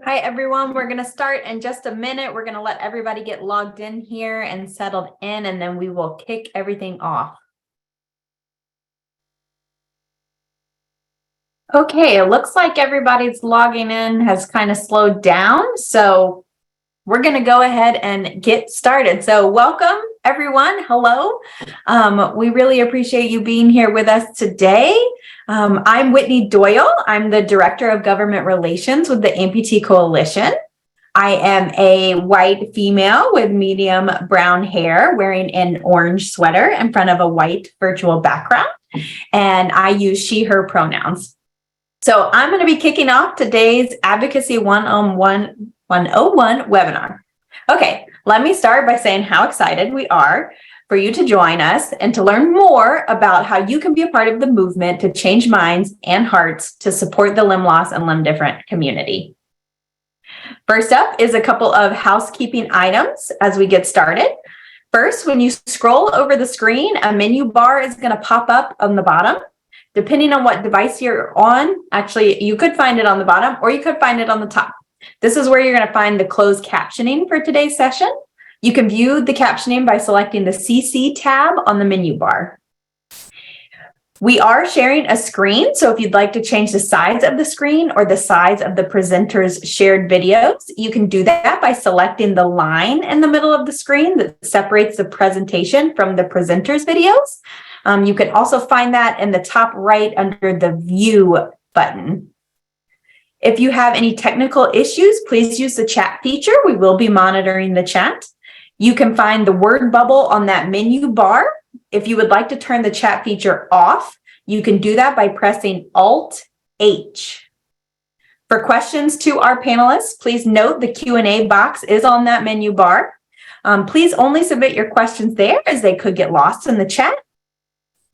Hi, everyone. We're going to start in just a minute. We're going to let everybody get logged in here and settled in, and then we will kick everything off. Okay, it looks like everybody's logging in has kind of slowed down. So we're going to go ahead and get started. So welcome, everyone. Hello. We really appreciate you being here with us today. I'm Whitney Doyle. I'm the Director of Government Relations with the Amputee Coalition. I am a white female with medium brown hair wearing an orange sweater in front of a white virtual background, and I use she, her pronouns. So I'm going to be kicking off today's Advocacy 101 webinar. Okay, let me start by saying how excited we are for you to join us and to learn more about how you can be a part of the movement to change minds and hearts to support the limb loss and limb different community. First up is a couple of housekeeping items as we get started. First, when you scroll over the screen, a menu bar is going to pop up on the bottom. Depending on what device you're on, actually, you could find it on the bottom or you could find it on the top. This is where you're going to find the closed captioning for today's session. You can view the captioning by selecting the CC tab on the menu bar. We are sharing a screen, so if you'd like to change the size of the screen or the size of the presenter's shared videos, you can do that by selecting the line in the middle of the screen that separates the presentation from the presenter's videos. You can also find that in the top right under the View button. If you have any technical issues, please use the chat feature. We will be monitoring the chat. You can find the word bubble on that menu bar. If you would like to turn the chat feature off, you can do that by pressing Alt-H. For questions to our panelists, please note the Q&A box is on that menu bar. Please only submit your questions there as they could get lost in the chat.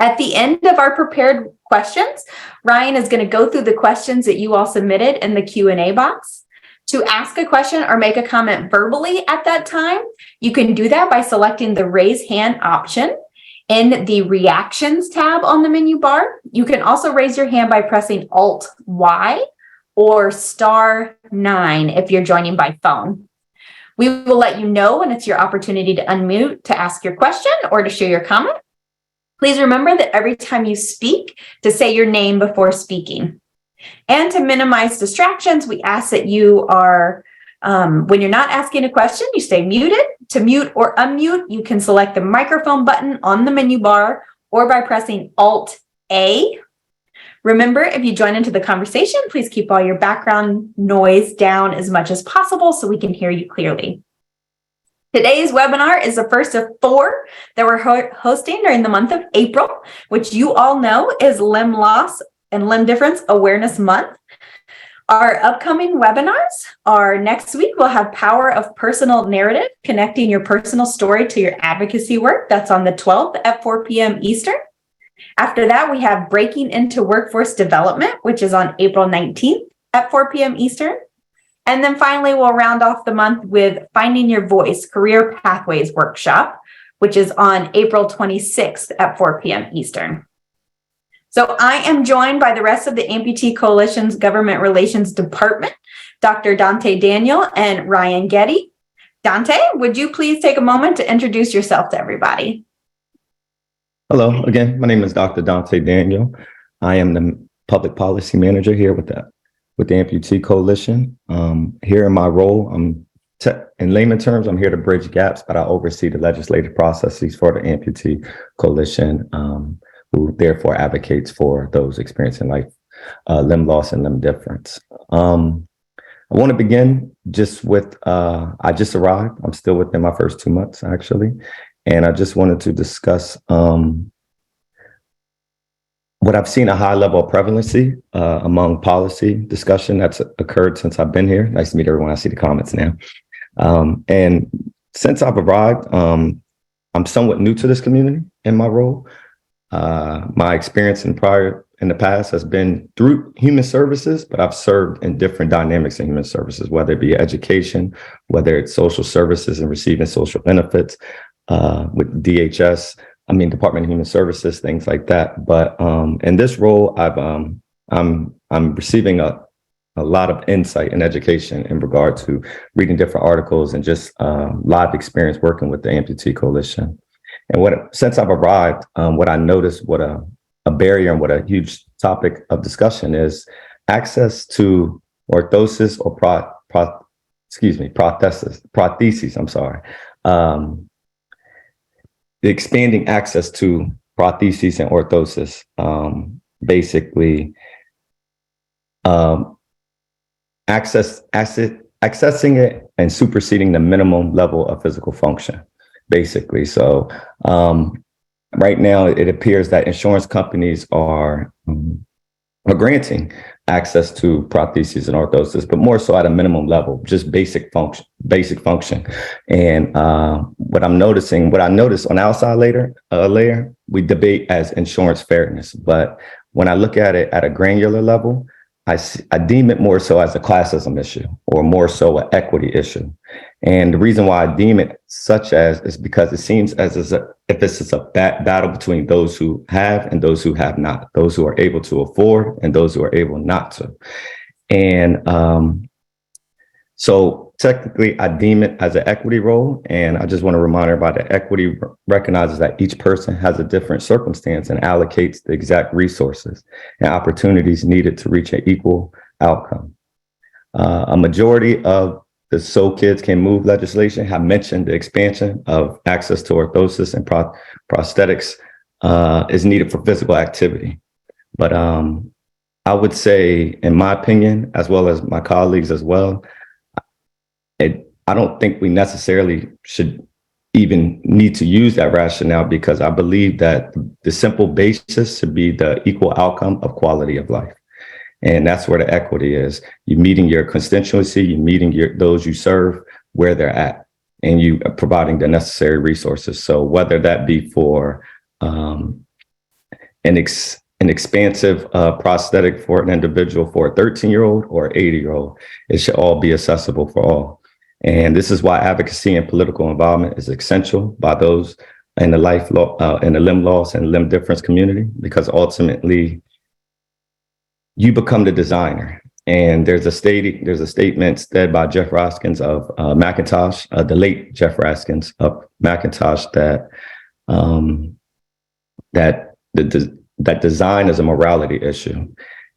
At the end of our prepared questions, Ryan is going to go through the questions that you all submitted in the Q&A box. To ask a question or make a comment verbally at that time, you can do that by selecting the raise hand option in the reactions tab on the menu bar. You can also raise your hand by pressing Alt-Y or *9 if you're joining by phone. We will let you know when it's your opportunity to unmute to ask your question or to share your comment. Please remember that every time you speak, to say your name before speaking. And to minimize distractions, we ask that you are, when you're not asking a question, you stay muted. To mute or unmute, you can select the microphone button on the menu bar or by pressing Alt-A. Remember, if you join into the conversation, please keep all your background noise down as much as possible so we can hear you clearly. Today's webinar is the first of 4 that we're hosting during the month of April, which you all know is Limb Loss and Limb Difference Awareness Month. Our upcoming webinars are next week. We'll have Power of Personal Narrative, connecting your personal story to your advocacy work. That's on the 12th at 4 p.m. Eastern. After that, we have Breaking into Workforce Development, which is on April 19th at 4 p.m. Eastern. And then finally, we'll round off the month with Finding Your Voice Career Pathways Workshop, which is on April 26th at 4 p.m. Eastern. So I am joined by the rest of the Amputee Coalition's Government Relations Department, Dr. Dante Daniel and Ryan Getty. Dante, would you please take a moment to introduce yourself to everybody? Hello, again, my name is Dr. Dante Daniel. I am the Public Policy Manager here with the Amputee Coalition. Here in my role, in layman terms, I'm here to bridge gaps, but I oversee the legislative processes for the Amputee Coalition, who therefore advocates for those experiencing limb loss and limb difference. I want to begin just with, I just arrived. I'm still within my first 2 months, actually. And I just wanted to discuss what I've seen a high level of prevalency among policy discussion that's occurred since I've been here. Nice to meet everyone. I see the comments now. And since I've arrived, I'm somewhat new to this community in my role. My experience in the past has been through human services, but I've served in different dynamics in human services, whether it be education, whether it's social services and receiving social benefits with DHS, Department of Human Services, things like that. But in this role, I'm receiving a a lot of insight and education in regard to reading different articles and just live experience working with the Amputee Coalition. And since I've arrived, what I noticed, what a barrier and what a huge topic of discussion is access to orthosis or prostheses. I'm sorry. The expanding access to prostheses and orthosis, basically accessing it and superseding the minimum level of physical function, basically. So right now, it appears that insurance companies are granting access to prostheses and orthosis, but more so at a minimum level, just basic function. And what I noticed on the outside layer, we debate as insurance fairness. But when I look at it at a granular level, I deem it more so as a classism issue or more so an equity issue. And the reason why I deem it such as is because it seems if this is a battle between those who have and those who have not, those who are able to afford and those who are able not to. And so technically, I deem it as an equity role. And I just want to remind everybody that equity recognizes that each person has a different circumstance and allocates the exact resources and opportunities needed to reach an equal outcome. A majority of the So Kids Can Move legislation have mentioned the expansion of access to orthosis and prosthetics is needed for physical activity. But I would say, in my opinion, as well as my colleagues as well, I don't think we necessarily should even need to use that rationale, because I believe that the simple basis should be the equal outcome of quality of life. And that's where the equity is. You're meeting your constituency, you're meeting those you serve where they're at, and you are providing the necessary resources. So whether that be for an expansive prosthetic for an individual, for a 13-year-old or 80-year-old, it should all be accessible for all. And this is why advocacy and political involvement is essential by those in the limb loss and limb difference community, because ultimately you become the designer. And there's a statement said by Jeff Raskins of Macintosh, the late Jeff Raskins of Macintosh, that that design is a morality issue.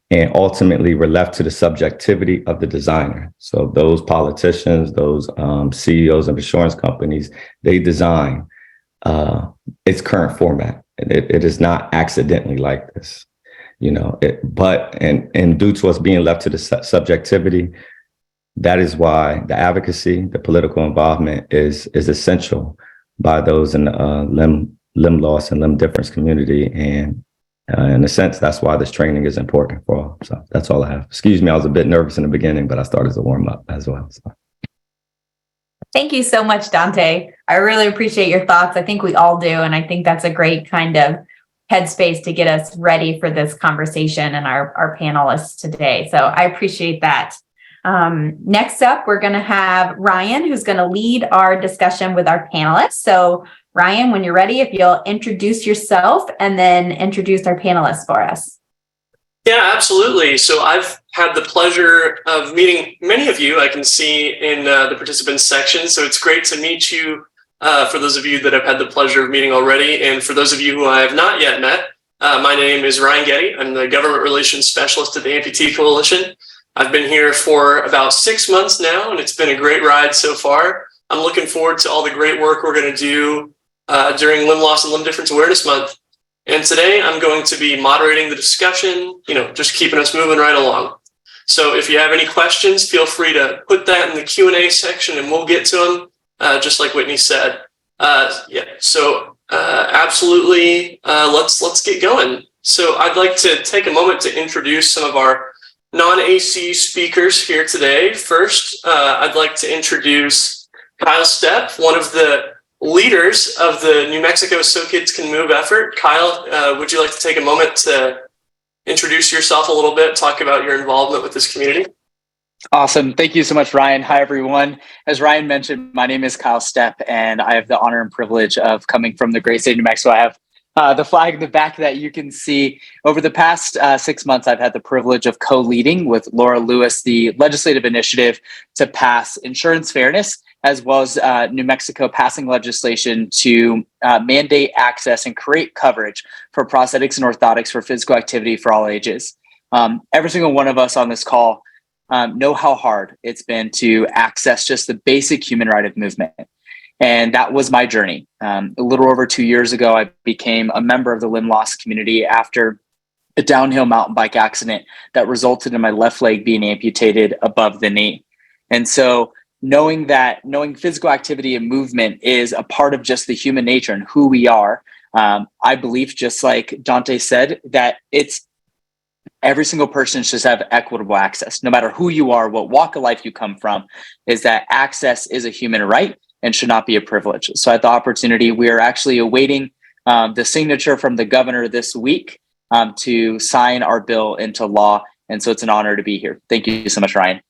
And ultimately, we're left to the subjectivity of the designer. So those politicians, those CEOs of insurance companies, they design its current format. It is not accidentally like this, and due to us being left to the subjectivity, that is why the advocacy, the political involvement is essential by those in the limb loss and limb difference community. And in a sense, that's why this training is important for all. So that's all I have. Excuse me, I was a bit nervous in the beginning, but I started to warm up as well. So. Thank you so much, Dante. I really appreciate your thoughts. I think we all do. And I think that's a great kind of headspace to get us ready for this conversation and our panelists today. So I appreciate that. Next up, we're going to have Ryan, who's going to lead our discussion with our panelists. So Ryan, when you're ready, if you'll introduce yourself and then introduce our panelists for us. Yeah, absolutely. So I've had the pleasure of meeting many of you I can see in the participants section. So it's great to meet you for those of you that I've had the pleasure of meeting already. And for those of you who I have not yet met, my name is Ryan Getty. I'm the Government Relations Specialist at the Amputee Coalition. I've been here for about 6 months now, and it's been a great ride so far. I'm looking forward to all the great work we're going to do during Limb Loss and Limb Difference Awareness Month. And today I'm going to be moderating the discussion, just keeping us moving right along. So if you have any questions, feel free to put that in the Q&A section and we'll get to them, just like Whitney said. Absolutely, let's get going. So I'd like to take a moment to introduce some of our non-AC speakers here today. First, I'd like to introduce Kyle Stepp, one of the leaders of the New Mexico So Kids Can Move effort. Kyle, would you like to take a moment to introduce yourself a little bit, talk about your involvement with this community? Awesome. Thank you so much, Ryan. Hi, everyone. As Ryan mentioned, my name is Kyle Stepp, and I have the honor and privilege of coming from the great state of New Mexico. I have The flag in the back that you can see. Over the past 6 months, I've had the privilege of co-leading with Laura Lewis the legislative initiative to pass insurance fairness, as well as New Mexico passing legislation to mandate access and create coverage for prosthetics and orthotics for physical activity for all ages. Every single one of us on this call know how hard it's been to access just the basic human right of movement. And that was my journey. A little over 2 years ago, I became a member of the limb loss community after a downhill mountain bike accident that resulted in my left leg being amputated above the knee. And so knowing physical activity and movement is a part of just the human nature and who we are, I believe, just like Dante said, that it's every single person should have equitable access, no matter who you are, what walk of life you come from, is that access is a human right and should not be a privilege. So at the opportunity, we are actually awaiting the signature from the governor this week to sign our bill into law. And so it's an honor to be here. Thank you so much, Ryan.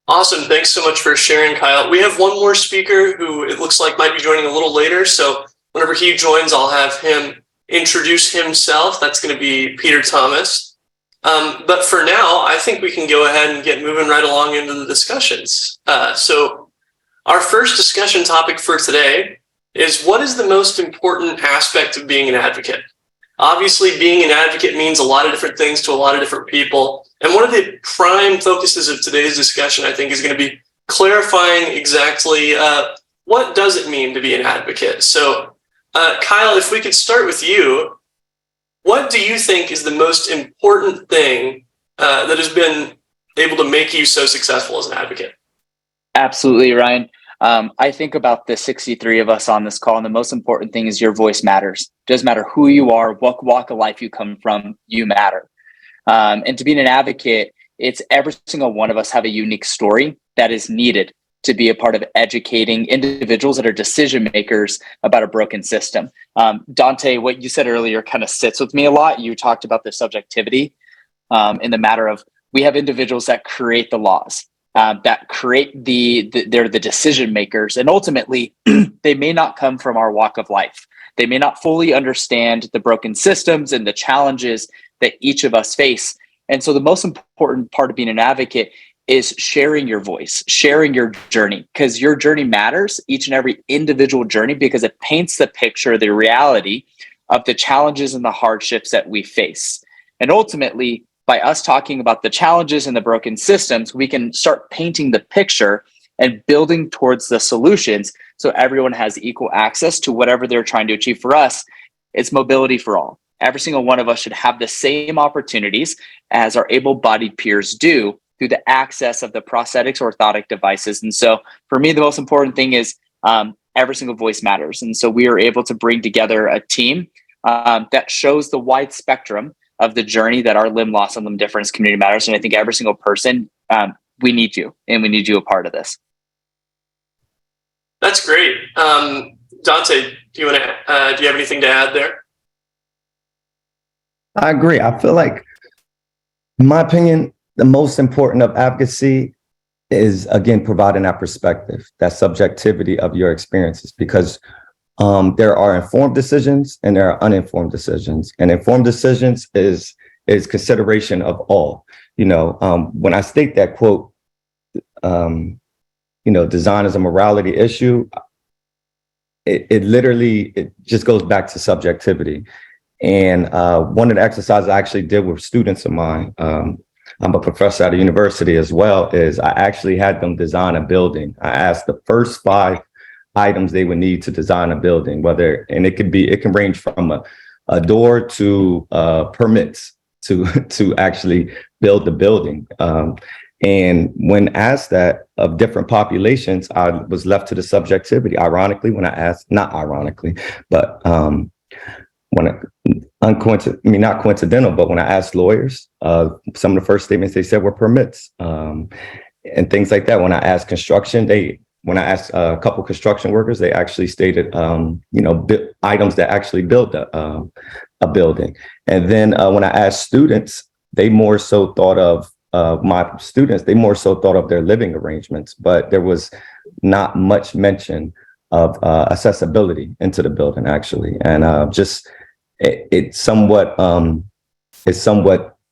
Awesome. Thanks so much for sharing, Kyle. We have one more speaker who it looks like might be joining a little later. So whenever he joins, I'll have him introduce himself. That's going to be Peter Thomas. But for now, I think we can go ahead and get moving right along into the discussions. So our first discussion topic for today is, what is the most important aspect of being an advocate? Obviously, being an advocate means a lot of different things to a lot of different people. And one of the prime focuses of today's discussion, I think, is going to be clarifying exactly what does it mean to be an advocate. So, Kyle, if we could start with you, what do you think is the most important thing that has been able to make you so successful as an advocate? Absolutely, Ryan. I think about the 63 of us on this call, and the most important thing is your voice matters. Doesn't matter who you are, what walk of life you come from, you matter. And to be an advocate, it's every single one of us have a unique story that is needed to be a part of educating individuals that are decision makers about a broken system. Dante, what you said earlier kind of sits with me a lot. You talked about the subjectivity in the matter of, we have individuals that create the laws. That create they're the decision makers, and ultimately they may not come from our walk of life. They may not fully understand the broken systems and the challenges that each of us face. And so the most important part of being an advocate is sharing your voice, sharing your journey, because your journey matters, each and every individual journey, because it paints the picture, the reality of the challenges and the hardships that we face. And ultimately, by us talking about the challenges and the broken systems, we can start painting the picture and building towards the solutions so everyone has equal access to whatever they're trying to achieve. For us, it's mobility for all. Every single one of us should have the same opportunities as our able-bodied peers do through the access of the prosthetics, orthotic devices. And so for me, the most important thing is every single voice matters. And so we are able to bring together a team that shows the wide spectrum of the journey that our limb loss and limb difference community matters. And I think every single person, we need you, and we need you a part of this. That's great. Dante, do you have anything to add there? I agree. I feel like, in my opinion, the most important of advocacy is, again, providing that perspective, that subjectivity of your experiences, because there are informed decisions and there are uninformed decisions. And informed decisions is consideration of all. When I state that quote, design is a morality issue, it literally just goes back to subjectivity. And one of the exercises I actually did with students of mine, I'm a professor at a university as well, is I actually had them design a building. I asked the first 5 items they would need to design a building, and it can range from a door to permits to actually build the building. And when asked that of different populations, I was left to the subjectivity. Ironically, when I asked, not ironically, but not coincidental, but when I asked lawyers, some of the first statements they said were permits and things like that. When I asked construction, when I asked a couple construction workers, they actually stated, items that actually build a building. And then when I asked students, they more so thought of their living arrangements, but there was not much mention accessibility into the building, actually. And just it somewhat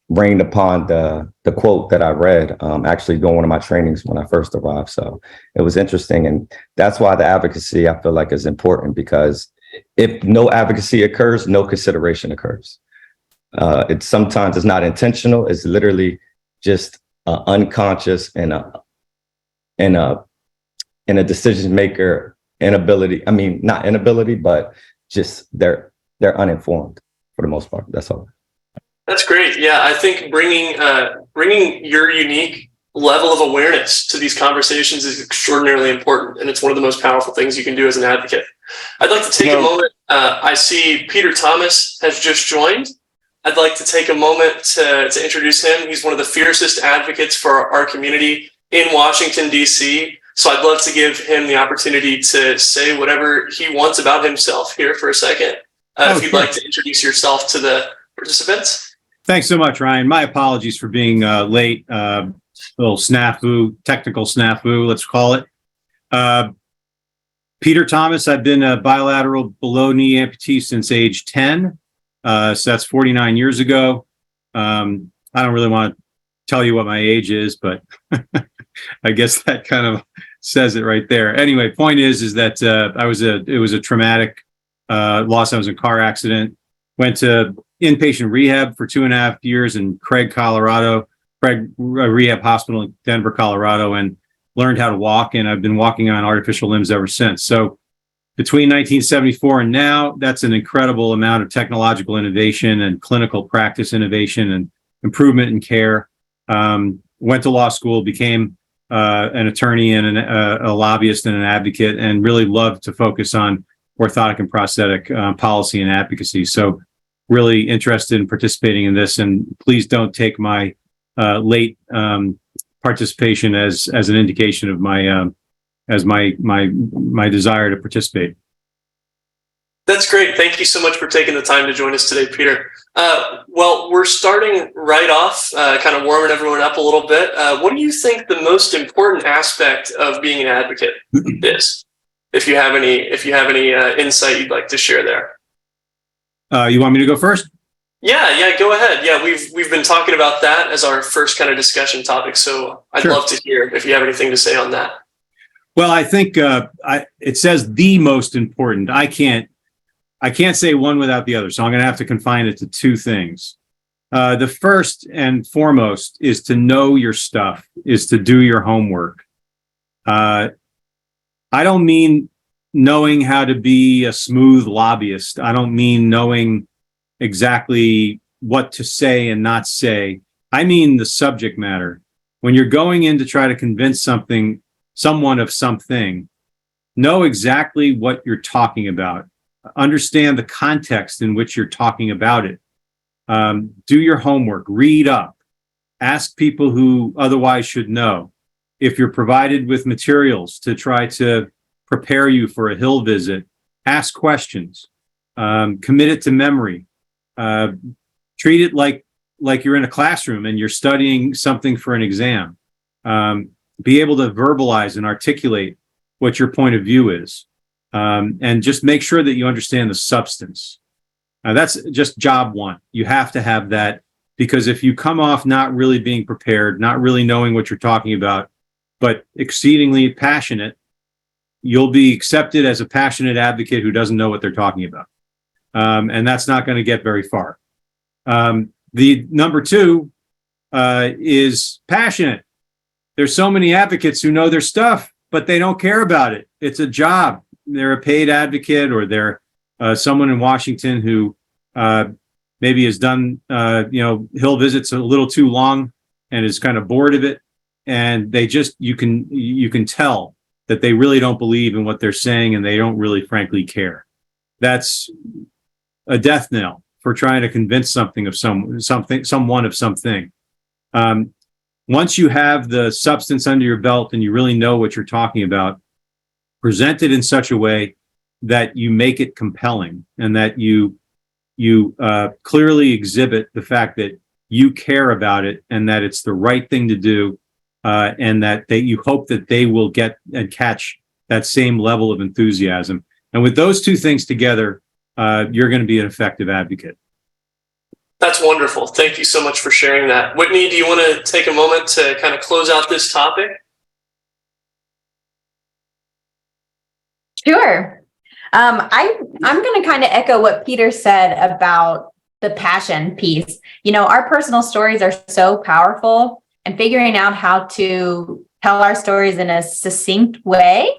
rained upon the quote that I read actually during one of my trainings when I first arrived. So it was interesting. And that's why the advocacy, I feel like, is important, because if no advocacy occurs, no consideration occurs. It's sometimes it's not intentional. It's literally just unconscious and a decision maker inability. I mean, not inability, but just they're uninformed for the most part. That's all. That's great. Yeah, I think bringing your unique level of awareness to these conversations is extraordinarily important, and it's one of the most powerful things you can do as an advocate. I'd like to take a moment. I see Peter Thomas has just joined. I'd like to take a moment to introduce him. He's one of the fiercest advocates for our community in Washington, D.C. So I'd love to give him the opportunity to say whatever he wants about himself here for a second. If you'd like to introduce yourself to the participants. Thanks so much, Ryan. My apologies for being late. Little snafu, technical snafu, let's call it. Peter Thomas, I've been a bilateral below knee amputee since age 10. So that's 49 years ago. I don't really want to tell you what my age is, but I guess that kind of says it right there. Anyway, point is that it was a traumatic loss. I was in a car accident, went to inpatient rehab for 2.5 years in Craig Rehab Hospital in Denver, Colorado, and learned how to walk. And I've been walking on artificial limbs ever since. So between 1974 and now, that's an incredible amount of technological innovation and clinical practice innovation and improvement in care. Went to law school, became an attorney and a lobbyist and an advocate, and really loved to focus on orthotic and prosthetic policy and advocacy. So really interested in participating in this, and please don't take my late participation as an indication of my desire to participate. That's great. Thank you so much for taking the time to join us today, Peter. Well, we're starting right off, kind of warming everyone up a little bit. What do you think the most important aspect of being an advocate is? If you have any insight you'd like to share there. You want me to go first? Yeah, go ahead. Yeah, we've been talking about that as our first kind of discussion topic. So I'd love to hear if you have anything to say on that. Well, I think it says the most important. I can't say one without the other, so I'm going to have to confine it to two things. The first and foremost is to know your stuff, is to do your homework. I don't mean knowing how to be a smooth lobbyist. I don't mean knowing exactly what to say and not say. I mean the subject matter. When you're going in to try to convince someone of something, know exactly what you're talking about. Understand the context in which you're talking about it. Do your homework, read up, ask people who otherwise should know. If you're provided with materials to try to prepare you for a Hill visit, ask questions, commit it to memory, treat it like you're in a classroom and you're studying something for an exam. Be able to verbalize and articulate what your point of view is. And just make sure that you understand the substance. That's just job one. You have to have that, because if you come off not really being prepared, not really knowing what you're talking about, but exceedingly passionate, you'll be accepted as a passionate advocate who doesn't know what they're talking about. And that's not going to get very far. The number two is passionate. There's so many advocates who know their stuff, but they don't care about it. It's a job. They're a paid advocate, or they're someone in Washington who maybe has done Hill visits a little too long and is kind of bored of it. And they just, you can tell that they really don't believe in what they're saying, and they don't really frankly care. That's a death knell for trying to convince someone of something. Once you have the substance under your belt and you really know what you're talking about, present it in such a way that you make it compelling, and that you clearly exhibit the fact that you care about it and that it's the right thing to do, and that you hope that they will get and catch that same level of enthusiasm. And with those two things together, you're going to be an effective advocate. That's wonderful. Thank you so much for sharing that. Whitney, do you want to take a moment to kind of close out this topic? Sure. I'm going to kind of echo what Peter said about the passion piece. Our personal stories are so powerful, and figuring out how to tell our stories in a succinct way,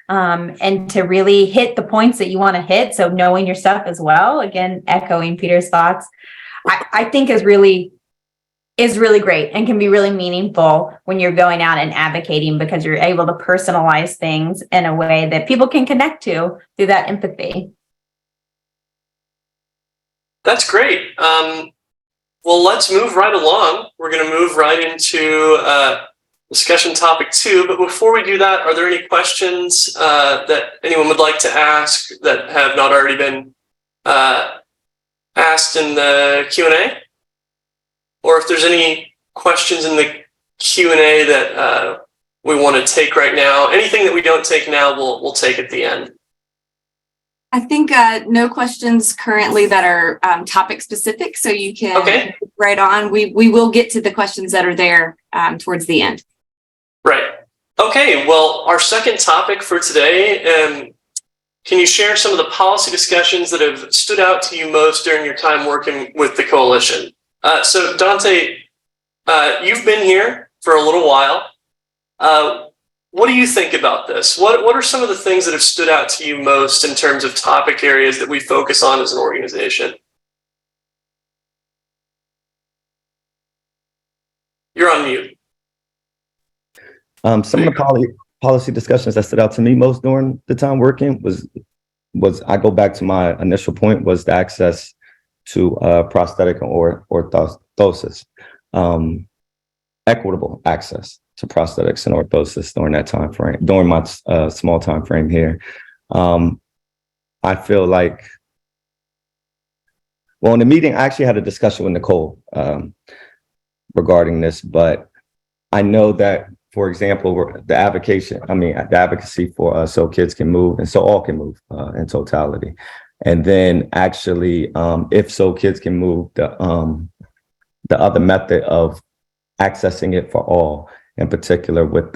and to really hit the points that you want to hit. So knowing yourself as well, again, echoing Peter's thoughts, I think is really great and can be really meaningful when you're going out and advocating, because you're able to personalize things in a way that people can connect to through that empathy. That's great. Well, let's move right along. We're going to move right into discussion topic 2. But before we do that, are there any questions that anyone would like to ask that have not already been asked in the Q&A? Or if there's any questions in the Q&A that we want to take right now, anything that we don't take now, we'll take at the end. I think no questions currently that are topic specific, so you can right on. We will get to the questions that are there towards the end. Right. Okay. Well, our second topic for today, can you share some of the policy discussions that have stood out to you most during your time working with the coalition? So Dante, you've been here for a little while. What do you think about this? What are some of the things that have stood out to you most in terms of topic areas that we focus on as an organization? You're on mute. Some of the policy discussions that stood out to me most during the time working was I go back to my initial point, was the access to prosthetic or orthosis, equitable access to prosthetics and orthosis during that time frame, during my small time frame here. I feel like, well, in the meeting, I actually had a discussion with Nicole regarding this, but I know that, for example, the advocacy for so kids can move and so all can move in totality. And then actually, if so kids can move, the other method of accessing it for all, in particular with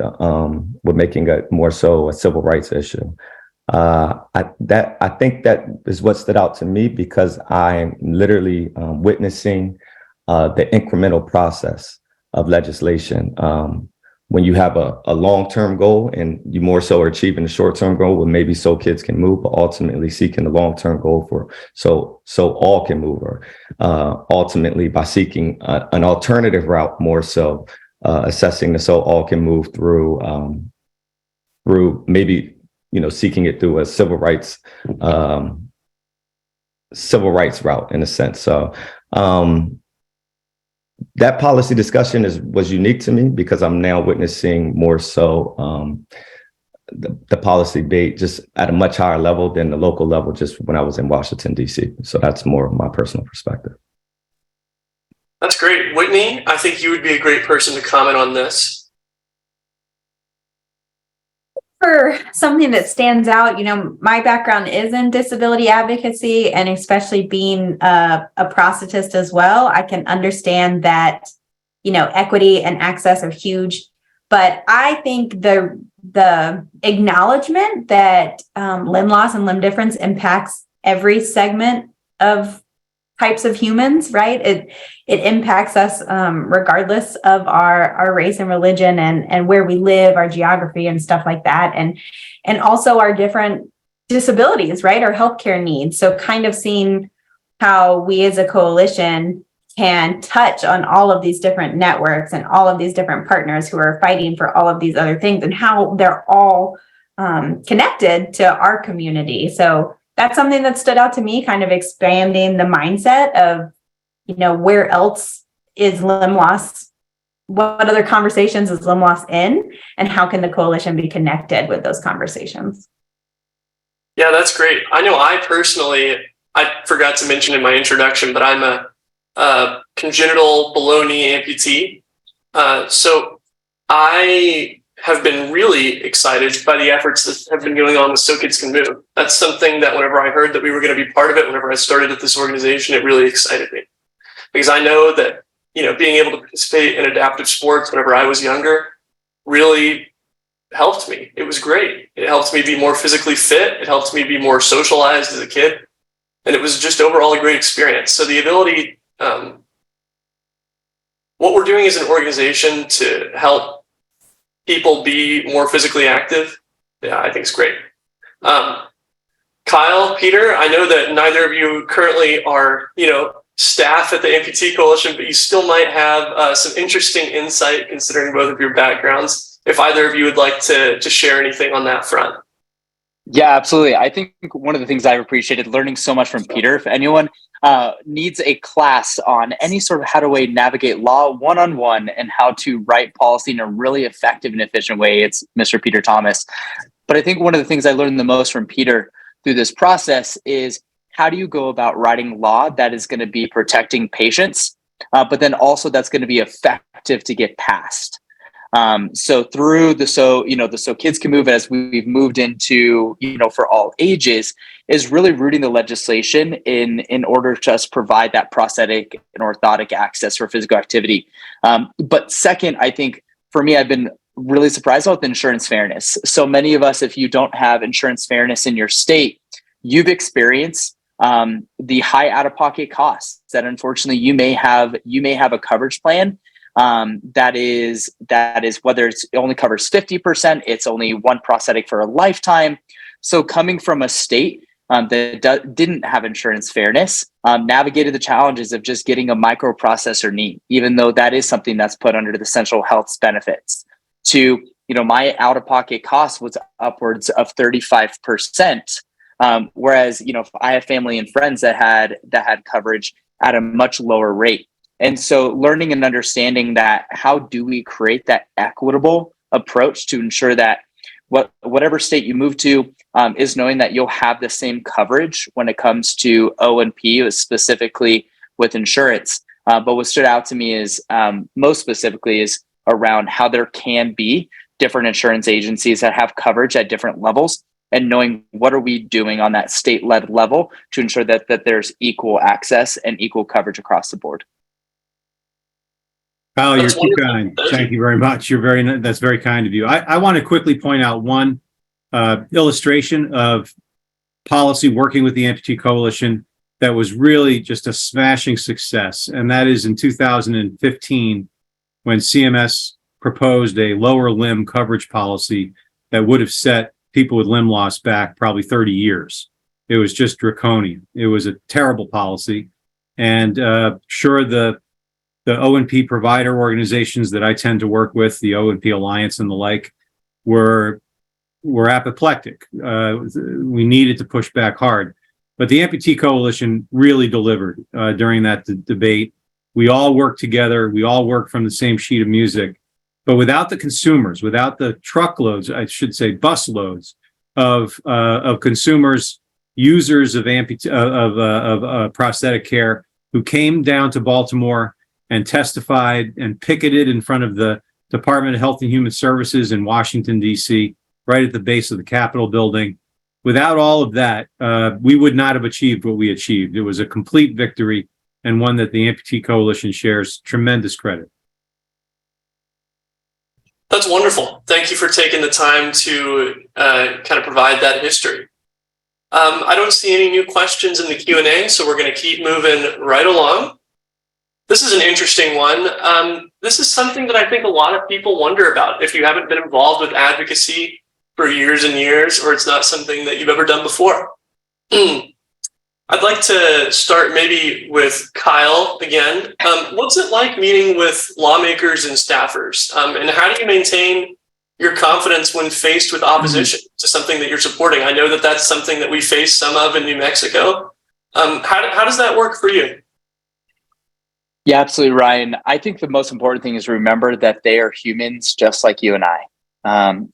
making it more so a civil rights issue. I think that is what stood out to me, because I'm literally witnessing the incremental process of legislation. When you have a long-term goal and you more so are achieving the short-term goal with maybe so kids can move, but ultimately seeking the long-term goal for so all can move, or ultimately by seeking an alternative route, more so assessing the so all can move through maybe, seeking it through a civil rights route in a sense. So that policy discussion was unique to me, because I'm now witnessing more so the policy debate just at a much higher level than the local level, just when I was in Washington, D.C. So that's more of my personal perspective. That's great. Whitney, I think you would be a great person to comment on this. For something that stands out, my background is in disability advocacy, and especially being a prosthetist as well, I can understand that, equity and access are huge. But I think the acknowledgement that limb loss and limb difference impacts every segment of types of humans, right? It impacts us regardless of our race and religion and where we live, our geography and stuff like that. And also our different disabilities, right? Our healthcare needs. So kind of seeing how we as a coalition can touch on all of these different networks and all of these different partners who are fighting for all of these other things, and how they're all connected to our community. So that's something that stood out to me, kind of expanding the mindset of, where else is limb loss? What other conversations is limb loss in? And how can the coalition be connected with those conversations? Yeah, that's great. I know I forgot to mention in my introduction, but I'm a congenital below knee amputee. So I have been really excited by the efforts that have been going on with So Kids Can Move. That's something that whenever I heard that we were going to be part of it, whenever I started at this organization, it really excited me. Because I know that, being able to participate in adaptive sports whenever I was younger really helped me. It was great. It helped me be more physically fit. It helped me be more socialized as a kid. And it was just overall a great experience. So the ability, what we're doing as an organization to help people be more physically active, yeah, I think it's great. Kyle, Peter, I know that neither of you currently are, staff at the Amputee Coalition, but you still might have some interesting insight considering both of your backgrounds. If either of you would like to share anything on that front. Yeah, absolutely. I think one of the things I've appreciated learning so much from Peter, if anyone needs a class on any sort of how to navigate law one-on-one and how to write policy in a really effective and efficient way, it's Mr. Peter Thomas. But I think one of the things I learned the most from Peter through this process is how do you go about writing law that is going to be protecting patients, but then also that's going to be effective to get passed. So through the So Kids Can Move, as we've moved into, for all ages, is really rooting the legislation in order to just provide that prosthetic and orthotic access for physical activity. But second, I think for me, I've been really surprised about the insurance fairness. So many of us, if you don't have insurance fairness in your state, you've experienced the high out-of-pocket costs that unfortunately you may have a coverage plan that is whether it only covers 50%, it's only one prosthetic for a lifetime. So coming from a state that didn't have insurance fairness, navigated the challenges of just getting a microprocessor knee, even though that is something that's put under the Central Health's benefits, to, my out-of-pocket cost was upwards of 35%. Whereas, if I have family and friends that had coverage at a much lower rate. And so learning and understanding that, how do we create that equitable approach to ensure that whatever state you move to is knowing that you'll have the same coverage when it comes to O&P, specifically with insurance. But what stood out to me is most specifically is around how there can be different insurance agencies that have coverage at different levels, and knowing what are we doing on that state-led level to ensure that there's equal access and equal coverage across the board. Kyle, you're too kind. Thank you very much. That's very kind of you. I want to quickly point out one illustration of policy working with the Amputee Coalition that was really just a smashing success. And that is in 2015, when CMS proposed a lower limb coverage policy that would have set people with limb loss back probably 30 years. It was just draconian. It was a terrible policy. And sure, the O&P provider organizations that I tend to work with, the O&P Alliance and the like, were apoplectic. We needed to push back hard. But the Amputee Coalition really delivered during that debate. We all worked together. We all worked from the same sheet of music. But without the consumers, without the truckloads, I should say busloads of consumers, users of prosthetic care, who came down to Baltimore and testified and picketed in front of the Department of Health and Human Services in Washington, D.C., right at the base of the Capitol building. Without all of that, we would not have achieved what we achieved. It was a complete victory, and one that the Amputee Coalition shares tremendous credit. That's wonderful. Thank you for taking the time to kind of provide that history. I don't see any new questions in the Q&A, so we're going to keep moving right along. This is an interesting one. This is something that I think a lot of people wonder about if you haven't been involved with advocacy for years and years, or it's not something that you've ever done before. I'd like to start maybe with Kyle again. What's it like meeting with lawmakers and staffers? And how do you maintain your confidence when faced with opposition to something that you're supporting? I know that that's something that we face some of in New Mexico. How does that work for you? Yeah, absolutely, Ryan. I think the most important thing is remember that they are humans just like you and I.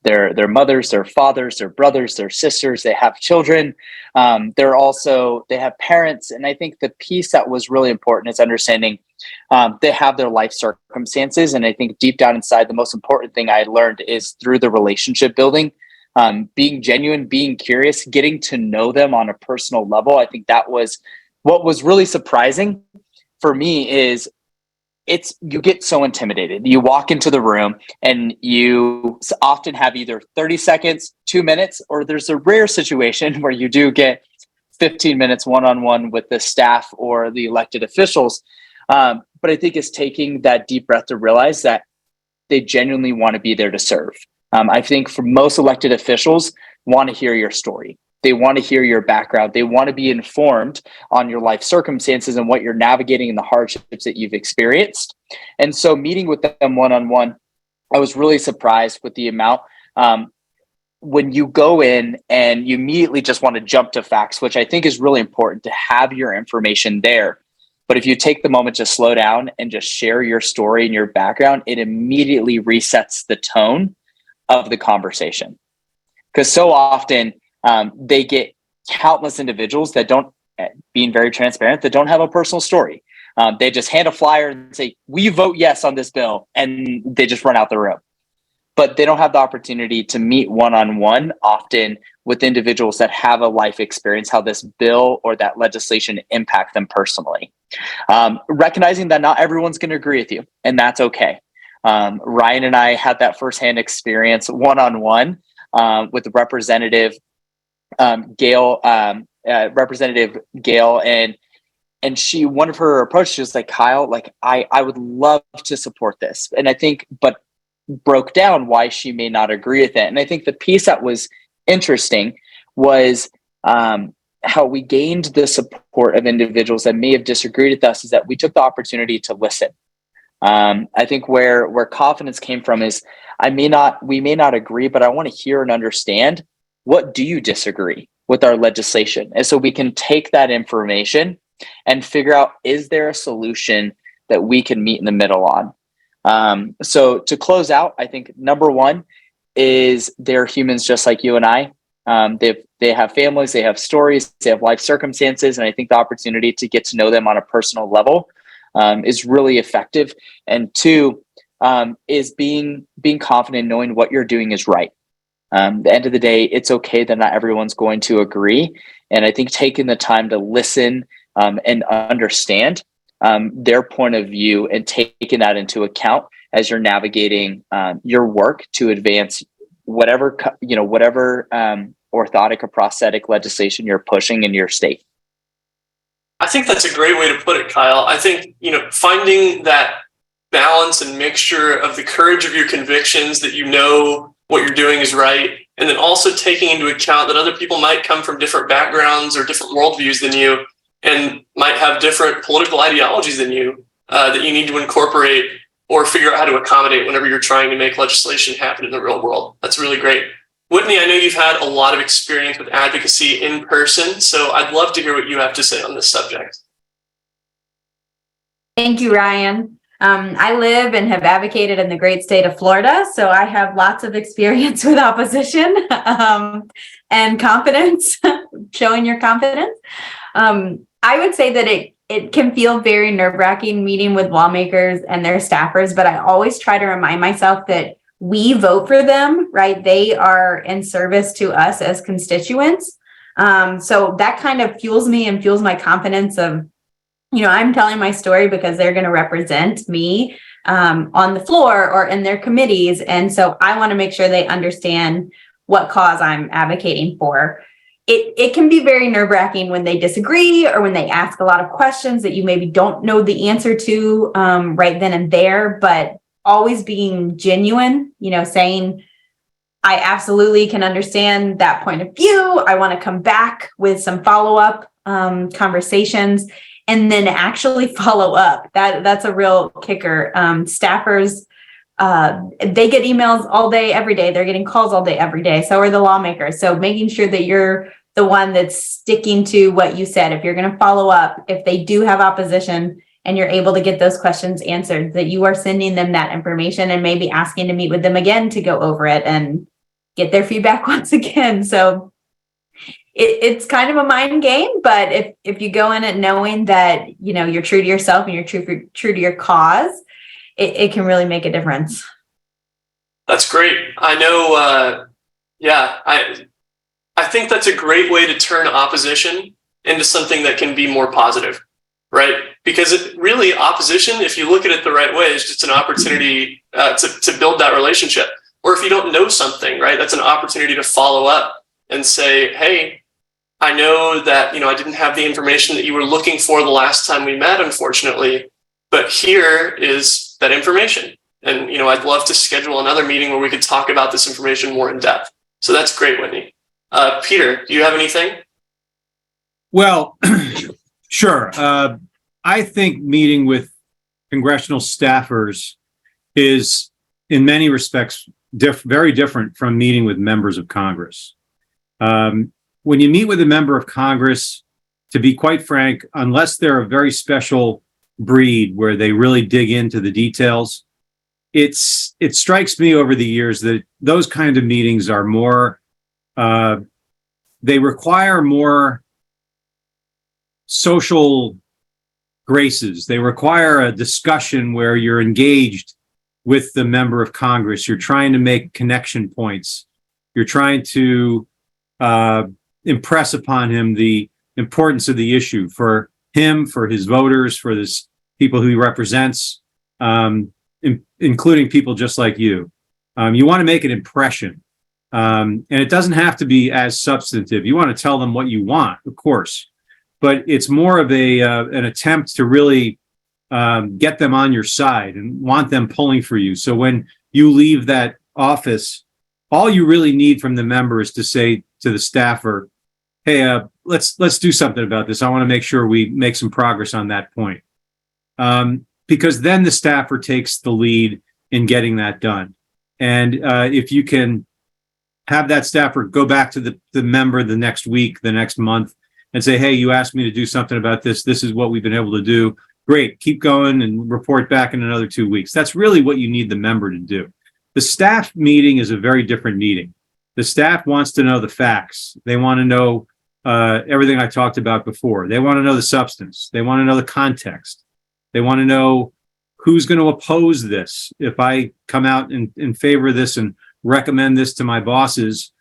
They're mothers, they're fathers, they're brothers, they're sisters, they have children. They have parents. And I think the piece that was really important is understanding They have their life circumstances. And I think deep down inside, the most important thing I learned is through the relationship building, being genuine, being curious, getting to know them on a personal level. I think that was what was really surprising for me is you get so intimidated. You walk into the room and you often have either 30 seconds, 2 minutes, or there's a rare situation where you do get 15 minutes one-on-one with the staff or the elected officials. But I think it's taking that deep breath to realize that they genuinely want to be there to serve. I think for most elected officials want to hear your story. They want to hear your background. They want to be informed on your life circumstances and what you're navigating and the hardships that you've experienced. And so meeting with them one-on-one, I was really surprised with the amount. When you go in and you immediately just want to jump to facts, which I think is really important to have your information there. But if you take the moment to slow down and just share your story and your background, it immediately resets the tone of the conversation. Because so often they get countless individuals that don't, being very transparent, that don't have a personal story. They just hand a flyer and say, "We vote yes on this bill," and they just run out the room. But they don't have the opportunity to meet one-on-one often with individuals that have a life experience, how this bill or that legislation impact them personally. Recognizing that not everyone's going to agree with you, and that's okay. Ryan and I had that firsthand experience one-on-one with the Representative Gail, and she, one of her approaches was like, "Kyle, like I would love to support this," and I think, but broke down why she may not agree with it. And I think the piece that was interesting was how we gained the support of individuals that may have disagreed with us is that we took the opportunity to listen. I think where confidence came from is we may not agree, but I want to hear and understand, what do you disagree with our legislation? And so we can take that information and figure out, is there a solution that we can meet in the middle on? So to close out, I think number one is they're humans just like you and I. They have families, they have stories, they have life circumstances. And I think the opportunity to get to know them on a personal level is really effective. And two, is being confident, knowing what you're doing is right. At the end of the day, it's okay that not everyone's going to agree. And I think taking the time to listen and understand their point of view and taking that into account as you're navigating your work to advance whatever orthotic or prosthetic legislation you're pushing in your state. I think that's a great way to put it, Kyle. I think, finding that balance and mixture of the courage of your convictions that you know what you're doing is right, and then also taking into account that other people might come from different backgrounds or different worldviews than you, and might have different political ideologies than you that you need to incorporate or figure out how to accommodate whenever you're trying to make legislation happen in the real world. That's really great. Whitney, I know you've had a lot of experience with advocacy in person, so I'd love to hear what you have to say on this subject. Thank you, Ryan. I live and have advocated in the great state of Florida, so I have lots of experience with opposition and confidence, showing your confidence. I would say that it can feel very nerve-wracking meeting with lawmakers and their staffers, but I always try to remind myself that we vote for them, right? They are in service to us as constituents. So that kind of fuels me and fuels my confidence of, I'm telling my story because they're going to represent me on the floor or in their committees. And so I want to make sure they understand what cause I'm advocating for. It can be very nerve-wracking when they disagree or when they ask a lot of questions that you maybe don't know the answer to right then and there, but always being genuine, saying, I absolutely can understand that point of view. I want to come back with some follow-up conversations and then actually follow up. That's a real kicker. Staffers, they get emails all day, every day. They're getting calls all day, every day. So are the lawmakers. So making sure that you're the one that's sticking to what you said. If you're going to follow up, if they do have opposition and you're able to get those questions answered, that you are sending them that information and maybe asking to meet with them again to go over it and get their feedback once again. So it's kind of a mind game, but if you go in it knowing that, you're true to yourself and you're true to your cause, it can really make a difference. That's great. I know. I think that's a great way to turn opposition into something that can be more positive, right? Because opposition, if you look at it the right way, is just an opportunity to build that relationship. Or if you don't know something, right, that's an opportunity to follow up and say, hey, I know that, I didn't have the information that you were looking for the last time we met, unfortunately, but here is that information. And, I'd love to schedule another meeting where we could talk about this information more in depth. So that's great, Whitney. Peter, do you have anything? Well, sure. I think meeting with congressional staffers is, in many respects, very different from meeting with members of Congress. When you meet with a member of Congress, to be quite frank, unless they're a very special breed where they really dig into the details, it strikes me over the years that those kind of meetings are more, they require more social graces. They require a discussion where you're engaged with the member of Congress. You're trying to make connection points. You're trying to impress upon him the importance of the issue for him, for his voters, for this people who he represents, including people just like you. You want to make an impression. And it doesn't have to be as substantive. You want to tell them what you want, of course, but it's more of an attempt to really get them on your side and want them pulling for you. So when you leave that office, all you really need from the member is to say to the staffer, hey, let's do something about this. I want to make sure we make some progress on that point. Because then the staffer takes the lead in getting that done. And if you can have that staffer go back to the member the next week, the next month, and say, hey, you asked me to do something about this. This is what we've been able to do. Great, keep going and report back in another 2 weeks. That's really what you need the member to do. The staff meeting is a very different meeting. The staff wants to know the facts. They want to know everything I talked about before. They want to know the substance. They want to know the context. They want to know who's going to oppose this. If I come out in favor of this and recommend this to my bosses,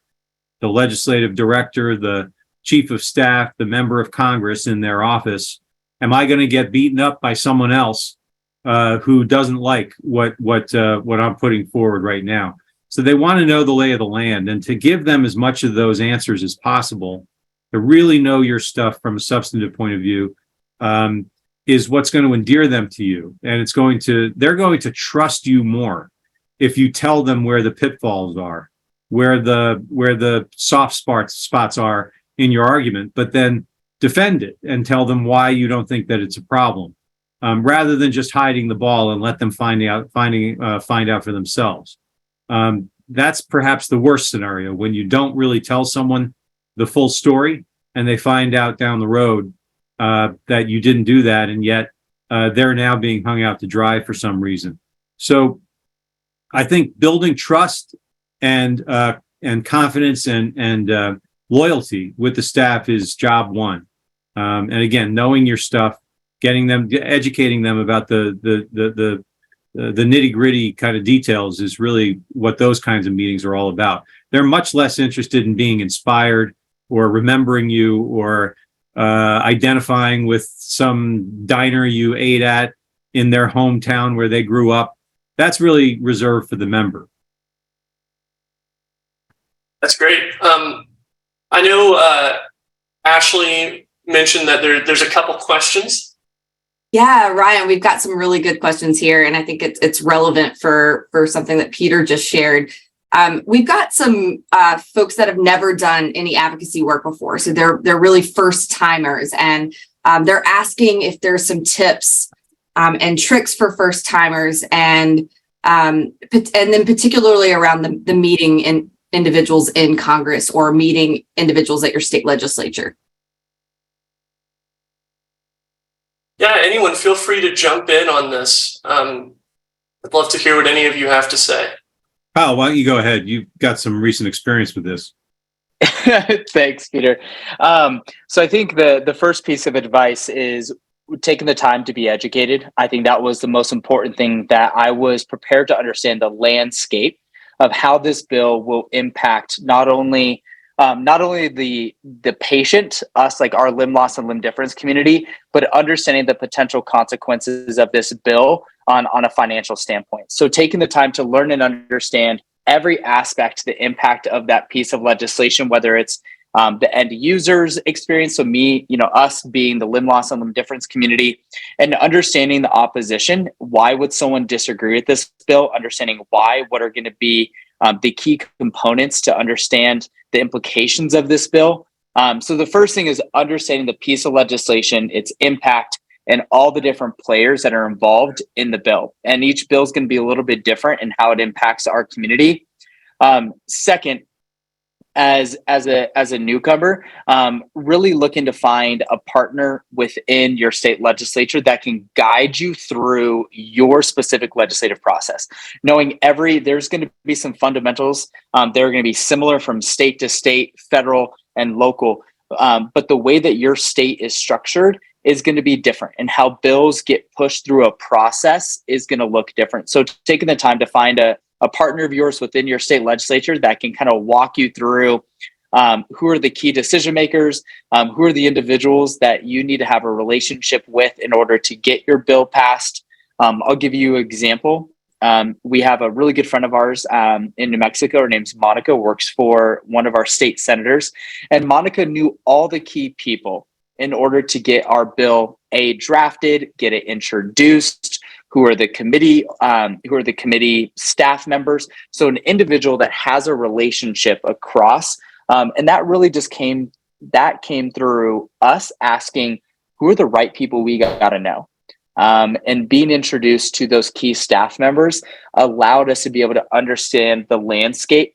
the legislative director, the chief of staff, the member of Congress in their office, am I going to get beaten up by someone else who doesn't like what I'm putting forward right now? So they want to know the lay of the land, and to give them as much of those answers as possible, to really know your stuff from a substantive point of view, is what's going to endear them to you. And they're going to trust you more if you tell them where the pitfalls are, where the soft spots are in your argument, but then defend it and tell them why you don't think that it's a problem, rather than just hiding the ball and let them find out for themselves. That's perhaps the worst scenario, when you don't really tell someone the full story and they find out down the road that you didn't do that, and yet they're now being hung out to dry for some reason. So I think building trust and confidence and loyalty with the staff is job one. And again, knowing your stuff, educating them about the nitty-gritty kind of details is really what those kinds of meetings are all about. They're much less interested in being inspired or remembering you or identifying with some diner you ate at in their hometown where they grew up. That's really reserved for the member. That's great. I know Ashley mentioned that there's a couple questions. Yeah, Ryan, we've got some really good questions here, and I think it's relevant for something that Peter just shared. We've got some folks that have never done any advocacy work before, so they're really first timers, and they're asking if there's some tips and tricks for first timers, and then particularly around the meeting individuals in Congress or meeting individuals at your state legislature. Yeah, anyone feel free to jump in on this. I'd love to hear what any of you have to say. Kyle, why don't you go ahead? You've got some recent experience with this. Thanks, Peter. So I think the first piece of advice is taking the time to be educated. I think that was the most important thing, that I was prepared to understand the landscape of how this bill will impact not only the patient, us, like our limb loss and limb difference community, but understanding the potential consequences of this bill on a financial standpoint. So taking the time to learn and understand every aspect, the impact of that piece of legislation, whether it's the end user's experience, so me, us being the limb loss and limb difference community, and understanding the opposition. Why would someone disagree with this bill? Understanding why, what are going to be the key components to understand the implications of this bill. So the first thing is understanding the piece of legislation, its impact, and all the different players that are involved in the bill. And each bill is going to be a little bit different in how it impacts our community. Second, as a newcomer, really looking to find a partner within your state legislature that can guide you through your specific legislative process. Knowing there's going to be some fundamentals. They're going to be similar from state to state, federal and local. But the way that your state is structured is going to be different, and how bills get pushed through a process is going to look different. So taking the time to find a partner of yours within your state legislature that can kind of walk you through who are the key decision makers, who are the individuals that you need to have a relationship with in order to get your bill passed. I'll give you an example. We have a really good friend of ours in New Mexico. Her name's Monica, works for one of our state senators. And Monica knew all the key people in order to get our bill drafted, get it introduced, who are the committee staff members. So an individual that has a relationship across, and that really just came through us asking, who are the right people we got to know? And being introduced to those key staff members allowed us to be able to understand the landscape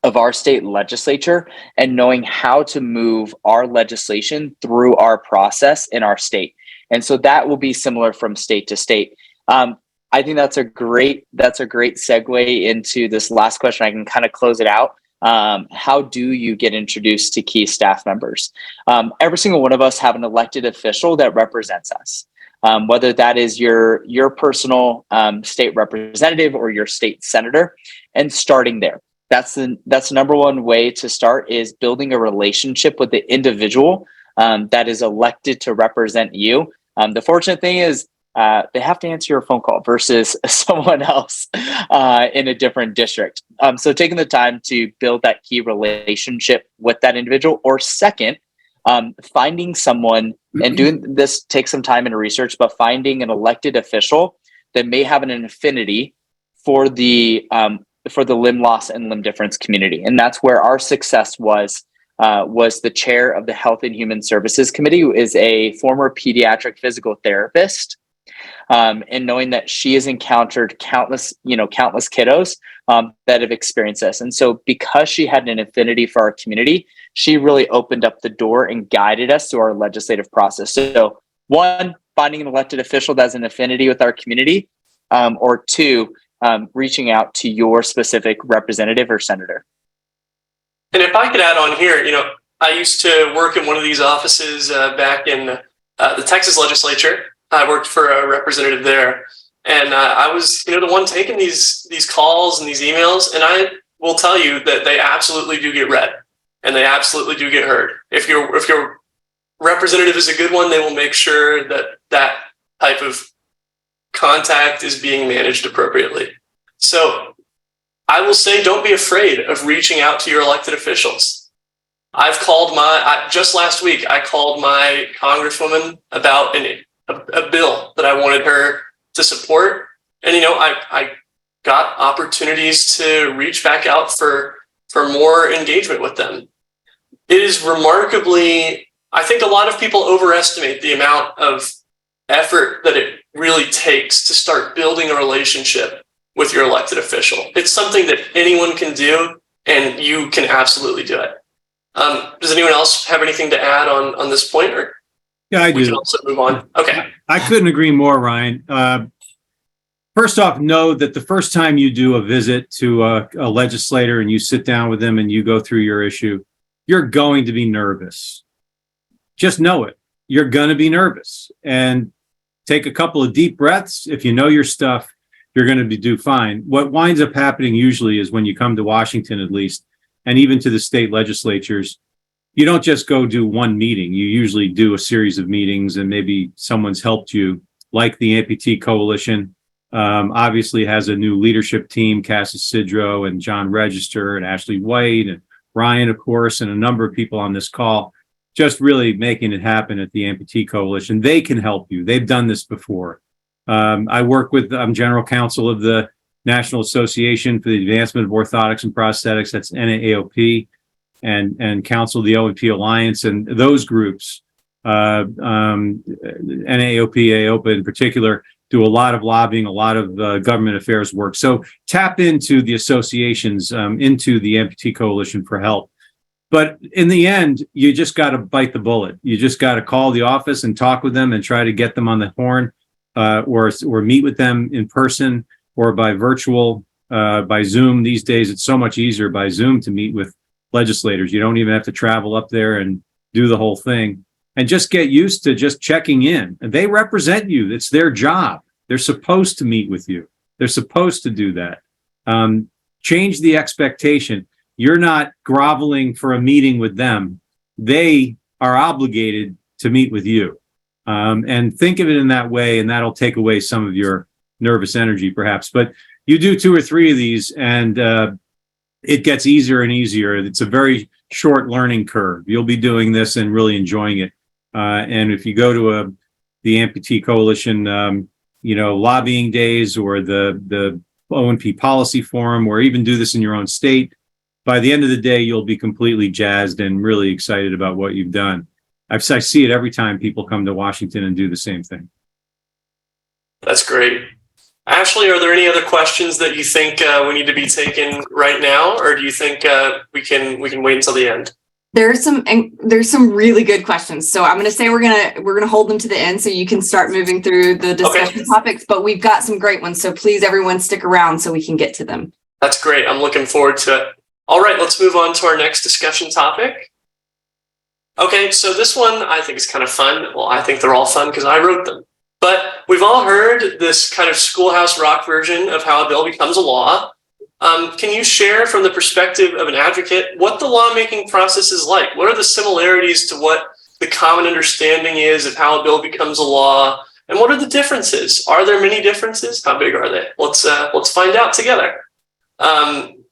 of our state legislature and knowing how to move our legislation through our process in our state. And so that will be similar from state to state. I think that's a great segue into this last question. I can kind of close it out. How do you get introduced to key staff members? Every single one of us have an elected official that represents us. Whether that is your personal state representative or your state senator, and starting there. That's the number one way to start, is building a relationship with the individual that is elected to represent you. The fortunate thing is they have to answer your phone call versus someone else in a different district. So taking the time to build that key relationship with that individual, or second, finding someone, and doing this takes some time and research, but finding an elected official that may have an affinity for the limb loss and limb difference community. And that's where our success was the chair of the Health and Human Services Committee, who is a former pediatric physical therapist. And knowing that she has encountered countless kiddos that have experienced this. And so because she had an affinity for our community, she really opened up the door and guided us through our legislative process. So one, finding an elected official that has an affinity with our community, or two, reaching out to your specific representative or senator. And if I could add on here, I used to work in one of these offices back in the Texas legislature. I worked for a representative there, and I was, the one taking these calls and these emails. And I will tell you that they absolutely do get read, and they absolutely do get heard. If your representative is a good one, they will make sure that type of contact is being managed appropriately. So I will say, don't be afraid of reaching out to your elected officials. I've called just last week, I called my congresswoman about a bill that I wanted her to support. And, I got opportunities to reach back out for more engagement with them. It is remarkably, I think a lot of people overestimate the amount of effort that it really takes to start building a relationship with your elected official. It's something that anyone can do, and you can absolutely do it. Does anyone else have anything to add on this point? Or yeah, I do. We can also move on. Okay. I couldn't agree more, Ryan. First off, know that the first time you do a visit to a legislator and you sit down with them and you go through your issue, you're going to be nervous. Just know it. You're going to be nervous, and take a couple of deep breaths. If you know your stuff, you're going to do fine. What winds up happening usually is when you come to Washington, at least, and even to the state legislatures, you don't just go do one meeting. You usually do a series of meetings, and maybe someone's helped you, like the Amputee Coalition. Obviously has a new leadership team, Cassis Sidro and John Register and Ashley White and Ryan, of course, and a number of people on this call, just really making it happen at the Amputee Coalition. They can help you. They've done this before. I'm general counsel of the National Association for the Advancement of Orthotics and Prosthetics, that's NAAOP, and counsel the O&P Alliance, and those groups, NAAOP, AOPA in particular, do a lot of lobbying, a lot of government affairs work. So tap into the associations, into the Amputee Coalition for help. But in the end, you just got to bite the bullet. You just got to call the office and talk with them and try to get them on the horn, or meet with them in person or by virtual, by Zoom. These days, it's so much easier by Zoom to meet with legislators. You don't even have to travel up there and do the whole thing. And just get used to just checking in. And they represent you. It's their job. They're supposed to meet with you. They're supposed to do that. Change the expectation. You're not groveling for a meeting with them. They are obligated to meet with you. And think of it in that way, and that'll take away some of your nervous energy, perhaps. But you do 2 or 3 of these, and it gets easier and easier. It's a very short learning curve. You'll be doing this and really enjoying it. And if you go to the Amputee Coalition, lobbying days, or the O&P Policy Forum, or even do this in your own state, by the end of the day, you'll be completely jazzed and really excited about what you've done. I see it every time people come to Washington and do the same thing. That's great. Ashley, are there any other questions that you think we need to be taken right now, or do you think we can wait until the end? There's some really good questions. So I'm going to say we're going to hold them to the end so you can start moving through the discussion topics, but we've got some great ones. So please, everyone, stick around so we can get to them. That's great. I'm looking forward to it. All right, let's move on to our next discussion topic. Okay, so this one I think is kind of fun. Well, I think they're all fun because I wrote them. But we've all heard this kind of Schoolhouse Rock version of how a bill becomes a law. Can you share from the perspective of an advocate what the lawmaking process is like? What are the similarities to what the common understanding is of how a bill becomes a law? And what are the differences? Are there many differences? How big are they? Let's find out together.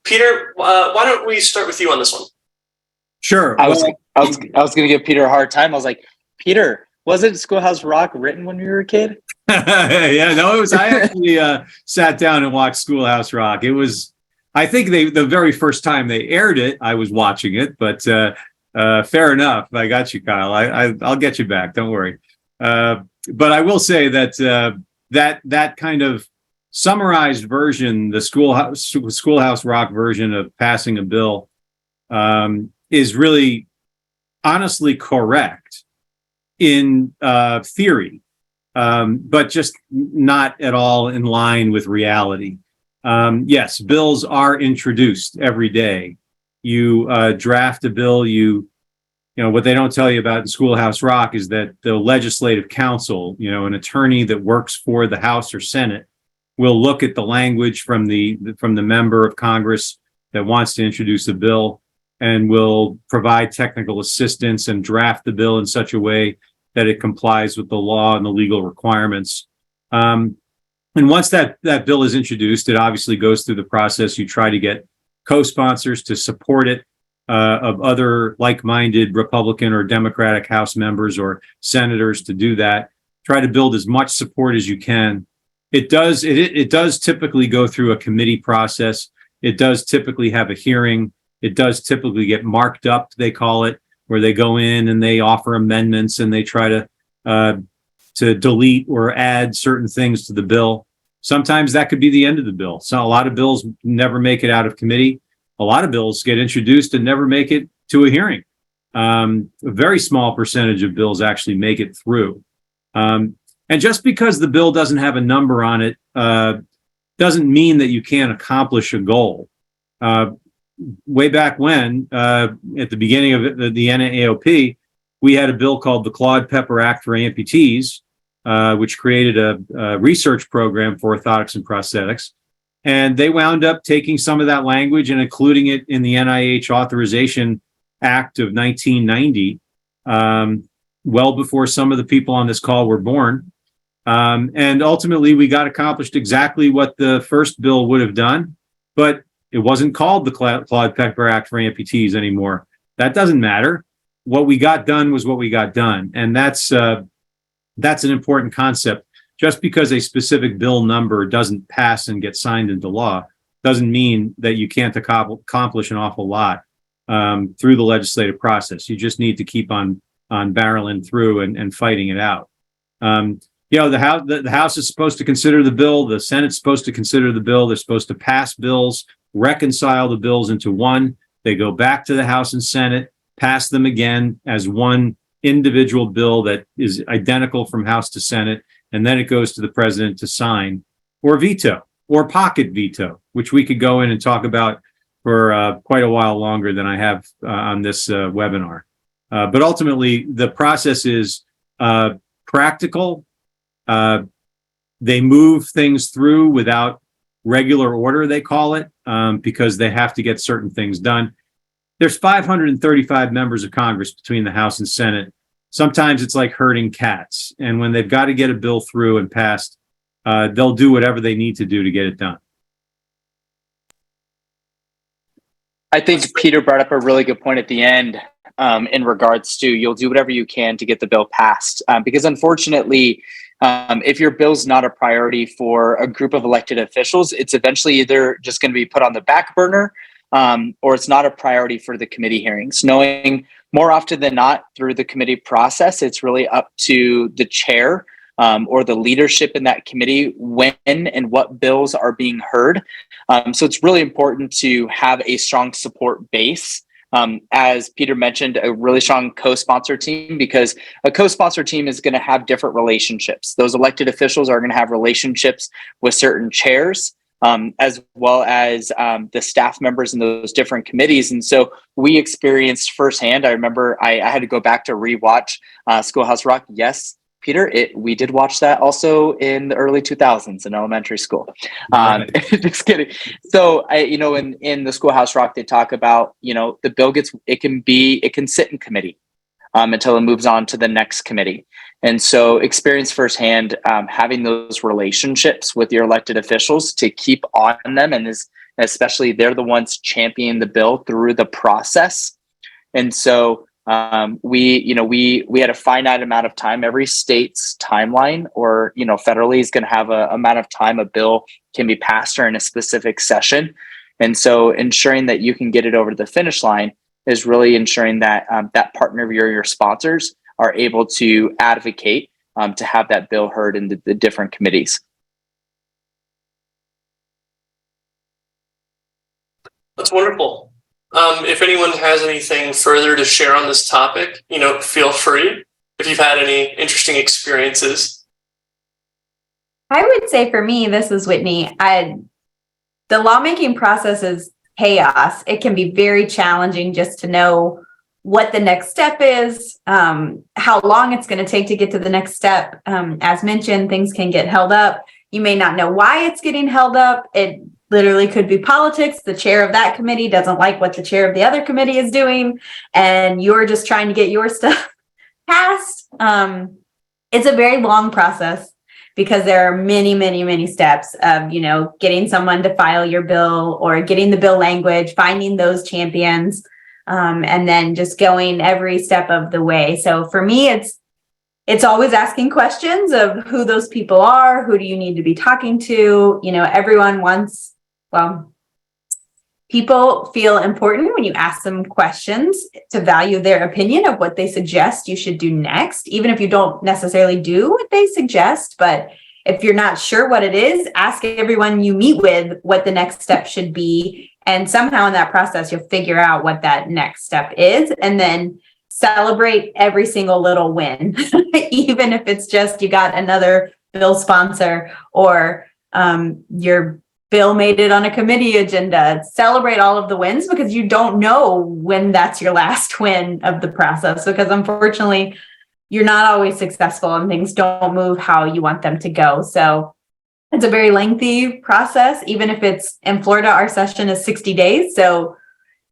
Peter, why don't we start with you on this one? Sure. I was going to give Peter a hard time. I was like, Peter, wasn't Schoolhouse Rock written when you were a kid? Yeah, no, it was. I actually sat down and watched Schoolhouse Rock. It was, I think the very first time they aired it, I was watching it, but fair enough. I got you, Kyle. I'll get you back. Don't worry. But I will say that that kind of summarized version, the Schoolhouse Rock version of passing a bill, is really honestly correct in theory, but just not at all in line with reality. Yes, bills are introduced every day. You draft a bill, what they don't tell you about in Schoolhouse Rock is that the legislative counsel, an attorney that works for the House or Senate, will look at the language from the member of Congress that wants to introduce a bill and will provide technical assistance and draft the bill in such a way that it complies with the law and the legal requirements. And once that bill is introduced, it obviously goes through the process. You try to get co-sponsors to support it, of other like-minded Republican or Democratic House members or senators to do that. Try to build as much support as you can. It does typically go through a committee process. It does typically have a hearing. It does typically get marked up, they call it, where they go in and they offer amendments and they try to delete or add certain things to the bill. Sometimes that could be the end of the bill. So a lot of bills never make it out of committee. A lot of bills get introduced and never make it to a hearing. A very small percentage of bills actually make it through. And just because the bill doesn't have a number on it doesn't mean that you can't accomplish a goal. way back when, at the beginning of the NAAOP, we had a bill called the Claude Pepper Act for Amputees, which created a research program for orthotics and prosthetics. And they wound up taking some of that language and including it in the NIH Authorization Act of 1990, well before some of the people on this call were born. And ultimately, we got accomplished exactly what the first bill would have done, but it wasn't called the Claude Pepper Act for Amputees anymore. That doesn't matter. What we got done was what we got done. And that's an important concept. Just because a specific bill number doesn't pass and get signed into law doesn't mean that you can't accomplish an awful lot through the legislative process. You just need to keep on barreling through and fighting it out. The House is supposed to consider the bill. The Senate's supposed to consider the bill. They're supposed to pass bills, reconcile the bills into one. They go back to the House and Senate, pass them again as one individual bill that is identical from House to Senate. And then it goes to the president to sign or veto or pocket veto, which we could go in and talk about for quite a while longer than I have on this webinar. But ultimately, the process is practical. They move things through without regular order, they call it, because they have to get certain things done. There's 535 members of Congress between the House and Senate. Sometimes it's like herding cats. And when they've got to get a bill through and passed, they'll do whatever they need to do to get it done. I think Peter brought up a really good point at the end in regards to you'll do whatever you can to get the bill passed. Because unfortunately, if your bill's not a priority for a group of elected officials, it's eventually either just going to be put on the back burner or it's not a priority for the committee hearings. Knowing more often than not through the committee process, it's really up to the chair or the leadership in that committee when and what bills are being heard. So it's really important to have a strong support base. As Peter mentioned, a really strong co-sponsor team, because a co-sponsor team is going to have different relationships. Those elected officials are going to have relationships with certain chairs, as well as the staff members in those different committees. And so we experienced firsthand. I remember I had to go back to rewatch Schoolhouse Rock. Yes, Peter, we did watch that also in the early 2000s in elementary school. Just kidding. So, in the Schoolhouse Rock, they talk about, the bill it can sit in committee until it moves on to the next committee. And so experience firsthand having those relationships with your elected officials to keep on them. And especially they're the ones championing the bill through the process. And so we had a finite amount of time. Every state's timeline or, federally is going to have a amount of time a bill can be passed during a specific session. And so ensuring that you can get it over the finish line is really ensuring that that partner of your sponsors are able to advocate to have that bill heard in the different committees. That's wonderful. If anyone has anything further to share on this topic, feel free if you've had any interesting experiences. I would say for me, this is Whitney. The lawmaking process is chaos. It can be very challenging just to know what the next step is, how long it's going to take to get to the next step. As mentioned, things can get held up. You may not know why it's getting held up. It literally could be politics. The chair of that committee doesn't like what the chair of the other committee is doing, and you're just trying to get your stuff passed. It's a very long process because there are many, many, many steps of, getting someone to file your bill or getting the bill language, finding those champions, and then just going every step of the way. So for me, it's always asking questions of who those people are, who do you need to be talking to? Everyone wants, people feel important when you ask them questions to value their opinion of what they suggest you should do next, even if you don't necessarily do what they suggest. But if you're not sure what it is, ask everyone you meet with what the next step should be. And somehow in that process, you'll figure out what that next step is, and then celebrate every single little win, even if it's just you got another bill sponsor or you're bill made it on a committee agenda. Celebrate all of the wins, because you don't know when that's your last win of the process, because unfortunately you're not always successful and things don't move how you want them to go. So it's a very lengthy process. Even if it's in Florida, our session is 60 days. So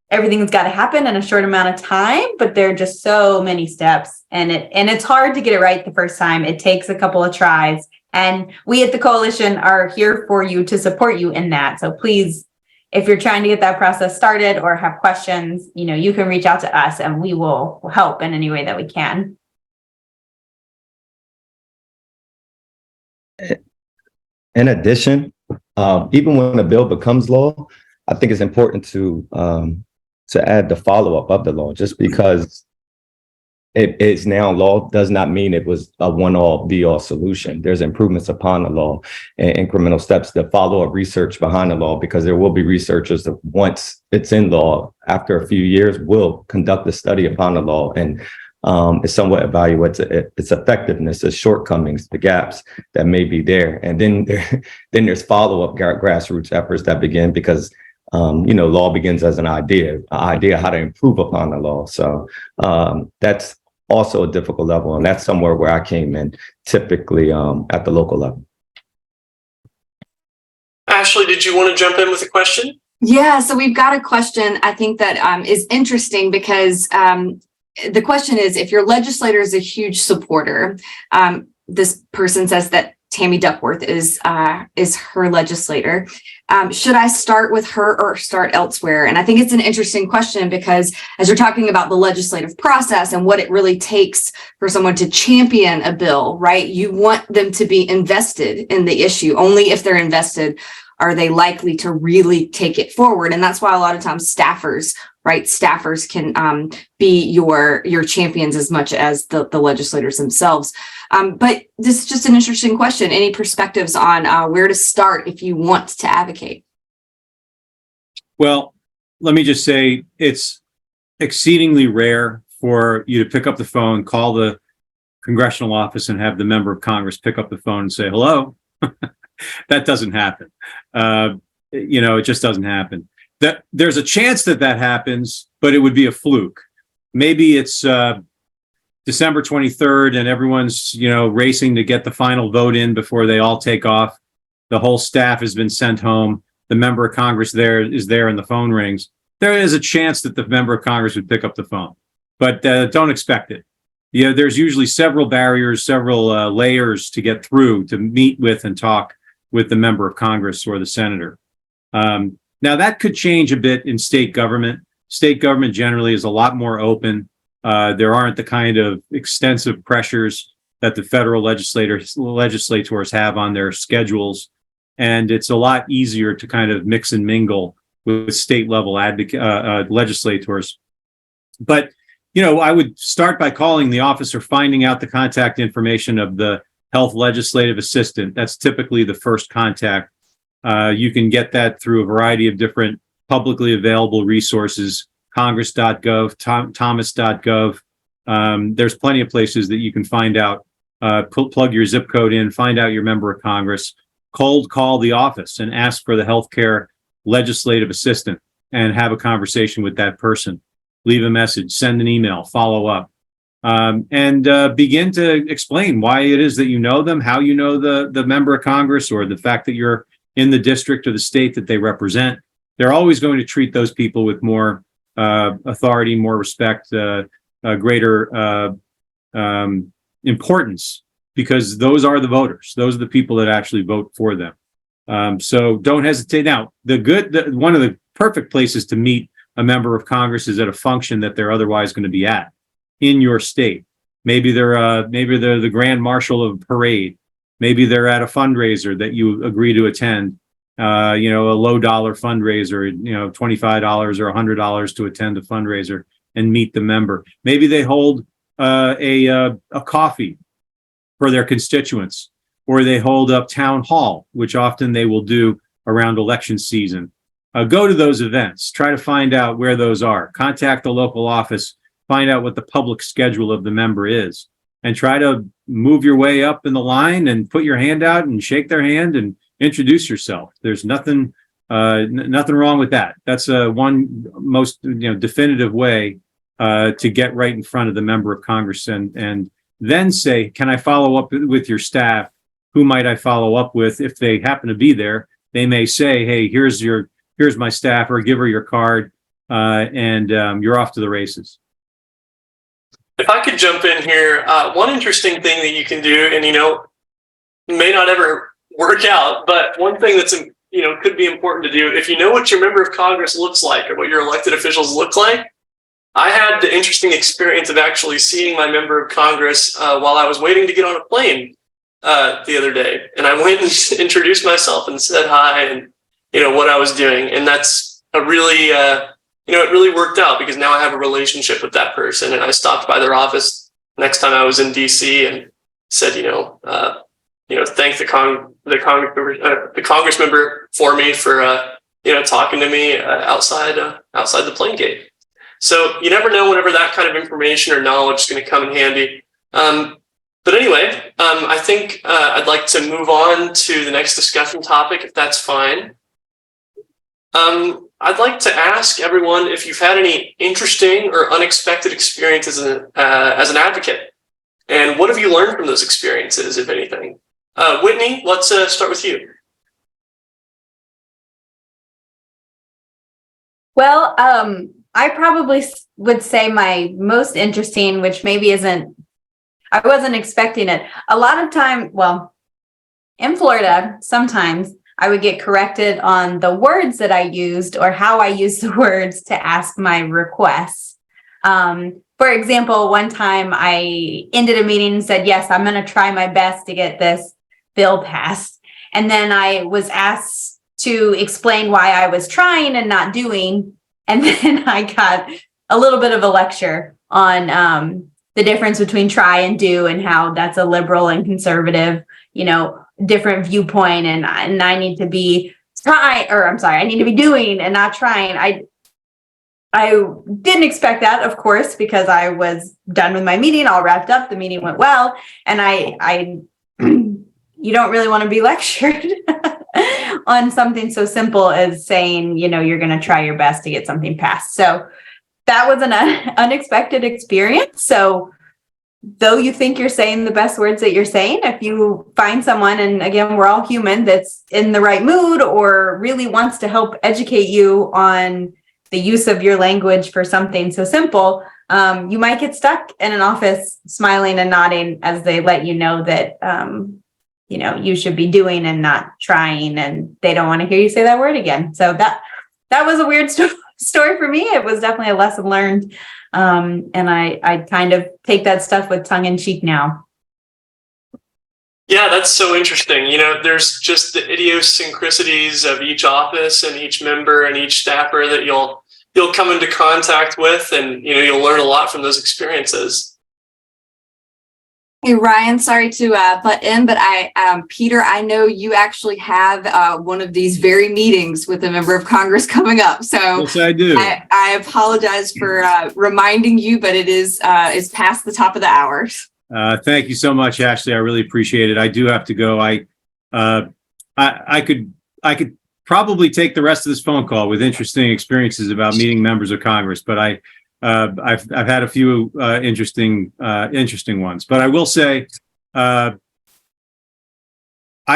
everything's got to happen in a short amount of time, but there are just so many steps, and it's hard to get it right the first time. It takes a couple of tries, and we at the coalition are here for you to support you in that. So please, if you're trying to get that process started or have questions, you can reach out to us and we will help in any way that we can. In addition, even when a bill becomes law, I think it's important to add the follow-up of the law. Just because it is now law does not mean it was a one-all be-all solution. There's improvements upon the law and incremental steps that follow up research behind the law, because there will be researchers that once it's in law, after a few years, will conduct a study upon the law and it somewhat evaluates its effectiveness, its shortcomings, the gaps that may be there. And then there's follow-up grassroots efforts that begin, because law begins as an idea how to improve upon the law. So that's also a difficult level, and that's somewhere where I came in, typically at the local level. Ashley, did you want to jump in with a question? Yeah, so we've got a question I think that is interesting, because the question is, if your legislator is a huge supporter, this person says that Tammy Duckworth is her legislator. Should I start with her or start elsewhere? And I think it's an interesting question, because as you're talking about the legislative process and what it really takes for someone to champion a bill, right? You want them to be invested in the issue. Only if they're invested are they likely to really take it forward. And that's why a lot of times staffers can be your champions as much as the legislators themselves. But this is just an interesting question. Any perspectives on where to start if you want to advocate? Well, let me just say it's exceedingly rare for you to pick up the phone, call the congressional office, and have the member of Congress pick up the phone and say, hello. That doesn't happen. It just doesn't happen. That there's a chance that happens, but it would be a fluke. Maybe it's December 23rd and everyone's, racing to get the final vote in before they all take off. The whole staff has been sent home. The member of Congress is there and the phone rings. There is a chance that the member of Congress would pick up the phone, but don't expect it. There's usually several barriers, several layers to get through to meet with and talk with the member of Congress or the senator. Now, that could change a bit in state government. State government generally is a lot more open. There aren't the kind of extensive pressures that the federal legislators have on their schedules. And it's a lot easier to kind of mix and mingle with state level legislators. But, I would start by calling the office or finding out the contact information of the health legislative assistant. That's typically the first contact. You can get that through a variety of different publicly available resources, congress.gov, thomas.gov. There's plenty of places that you can find out, plug your zip code in, find out your member of Congress, cold call the office and ask for the healthcare legislative assistant and have a conversation with that person. Leave a message, send an email, follow up. And begin to explain why it is that you know them, how you know the member of Congress, or the fact that you're in the district or the state that they represent. They're always going to treat those people with more authority, more respect, greater importance, because those are the voters. Those are the people that actually vote for them. So don't hesitate. Now, one of the perfect places to meet a member of Congress is at a function that they're otherwise going to be at in your state. Maybe they're the grand marshal of a parade. Maybe they're at a fundraiser that you agree to attend. A low dollar fundraiser, $25 or $100 to attend a fundraiser and meet the member. Maybe they hold a coffee for their constituents, or they hold up town hall, which often they will do around election season. Go to those events. Try to find out where those are. Contact the local office. Find out what the public schedule of the member is, and try to move your way up in the line and put your hand out and shake their hand and introduce yourself. There's nothing wrong with that. That's one most definitive way to get right in front of the member of Congress, and then say, can I follow up with your staff? Who might I follow up with? If they happen to be there, they may say, hey, here's my staff, or give her your card, and you're off to the races. If I could jump in here, one interesting thing that you can do, and may not ever work out, but one thing that's could be important to do, if you know what your member of Congress looks like or what your elected officials look like. I had the interesting experience of actually seeing my member of Congress while I was waiting to get on a plane the other day, and I went and introduced myself and said hi and what I was doing, and that's a really it really worked out because now I have a relationship with that person, and I stopped by their office next time I was in DC and said thank the Congress member for me for talking to me outside the plane gate. So you never know whenever that kind of information or knowledge is going to come in handy. But anyway, I think I'd like to move on to the next discussion topic, if that's fine. I'd like to ask everyone if you've had any interesting or unexpected experiences as an advocate, and what have you learned from those experiences, if anything? Whitney, let's start with you. Well, I probably would say my most interesting, which maybe I wasn't expecting it. A lot of time, well, in Florida, sometimes I would get corrected on the words that I used or how I used the words to ask my requests. For example, one time I ended a meeting and said, yes, I'm going to try my best to get this bill passed. And then I was asked to explain why I was trying and not doing. And then I got a little bit of a lecture on the difference between try and do, and how that's a liberal and conservative, different viewpoint. And I need to be I need to be doing and not trying. I didn't expect that, of course, because I was done with my meeting, all wrapped up. The meeting went well. And I you don't really want to be lectured on something so simple as saying, you're going to try your best to get something passed. So that was an unexpected experience. So though you think you're saying the best words that you're saying, if you find someone, and again, we're all human, that's in the right mood or really wants to help educate you on the use of your language for something so simple, you might get stuck in an office smiling and nodding as they let you know that, you should be doing and not trying, and they don't want to hear you say that word again. So that was a weird story for me. It was definitely a lesson learned. And I kind of take that stuff with tongue in cheek now. Yeah, that's so interesting. There's just the idiosyncrasies of each office and each member and each staffer that you'll come into contact with, and you'll learn a lot from those experiences. Hey, Ryan, sorry to butt in, but Peter, I know you actually have one of these very meetings with a member of Congress coming up. So yes, I do. I apologize for reminding you, but it is past the top of the hour. Thank you so much, Ashley. I really appreciate it. I do have to go. I could probably take the rest of this phone call with interesting experiences about meeting members of Congress, but I've had a few interesting ones. But I will say, I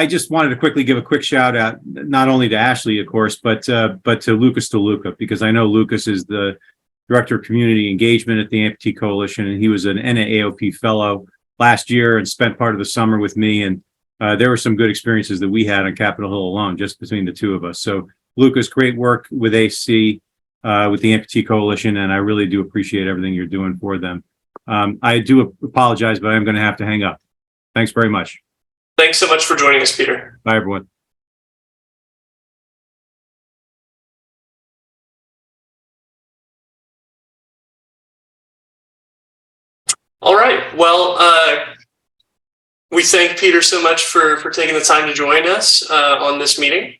just wanted to quickly give a quick shout out, not only to Ashley, of course, but to Lucas DeLuca, because I know Lucas is the Director of Community Engagement at the Amputee Coalition, and he was an NAAOP fellow last year and spent part of the summer with me. And there were some good experiences that we had on Capitol Hill alone, just between the two of us. So Lucas, great work with AC. With the Amputee Coalition, and I really do appreciate everything you're doing for them. I do apologize, but I'm going to have to hang up. Thanks very much. Thanks so much for joining us, Peter. Bye, everyone. All right. Well, we thank Peter so much for taking the time to join us on this meeting.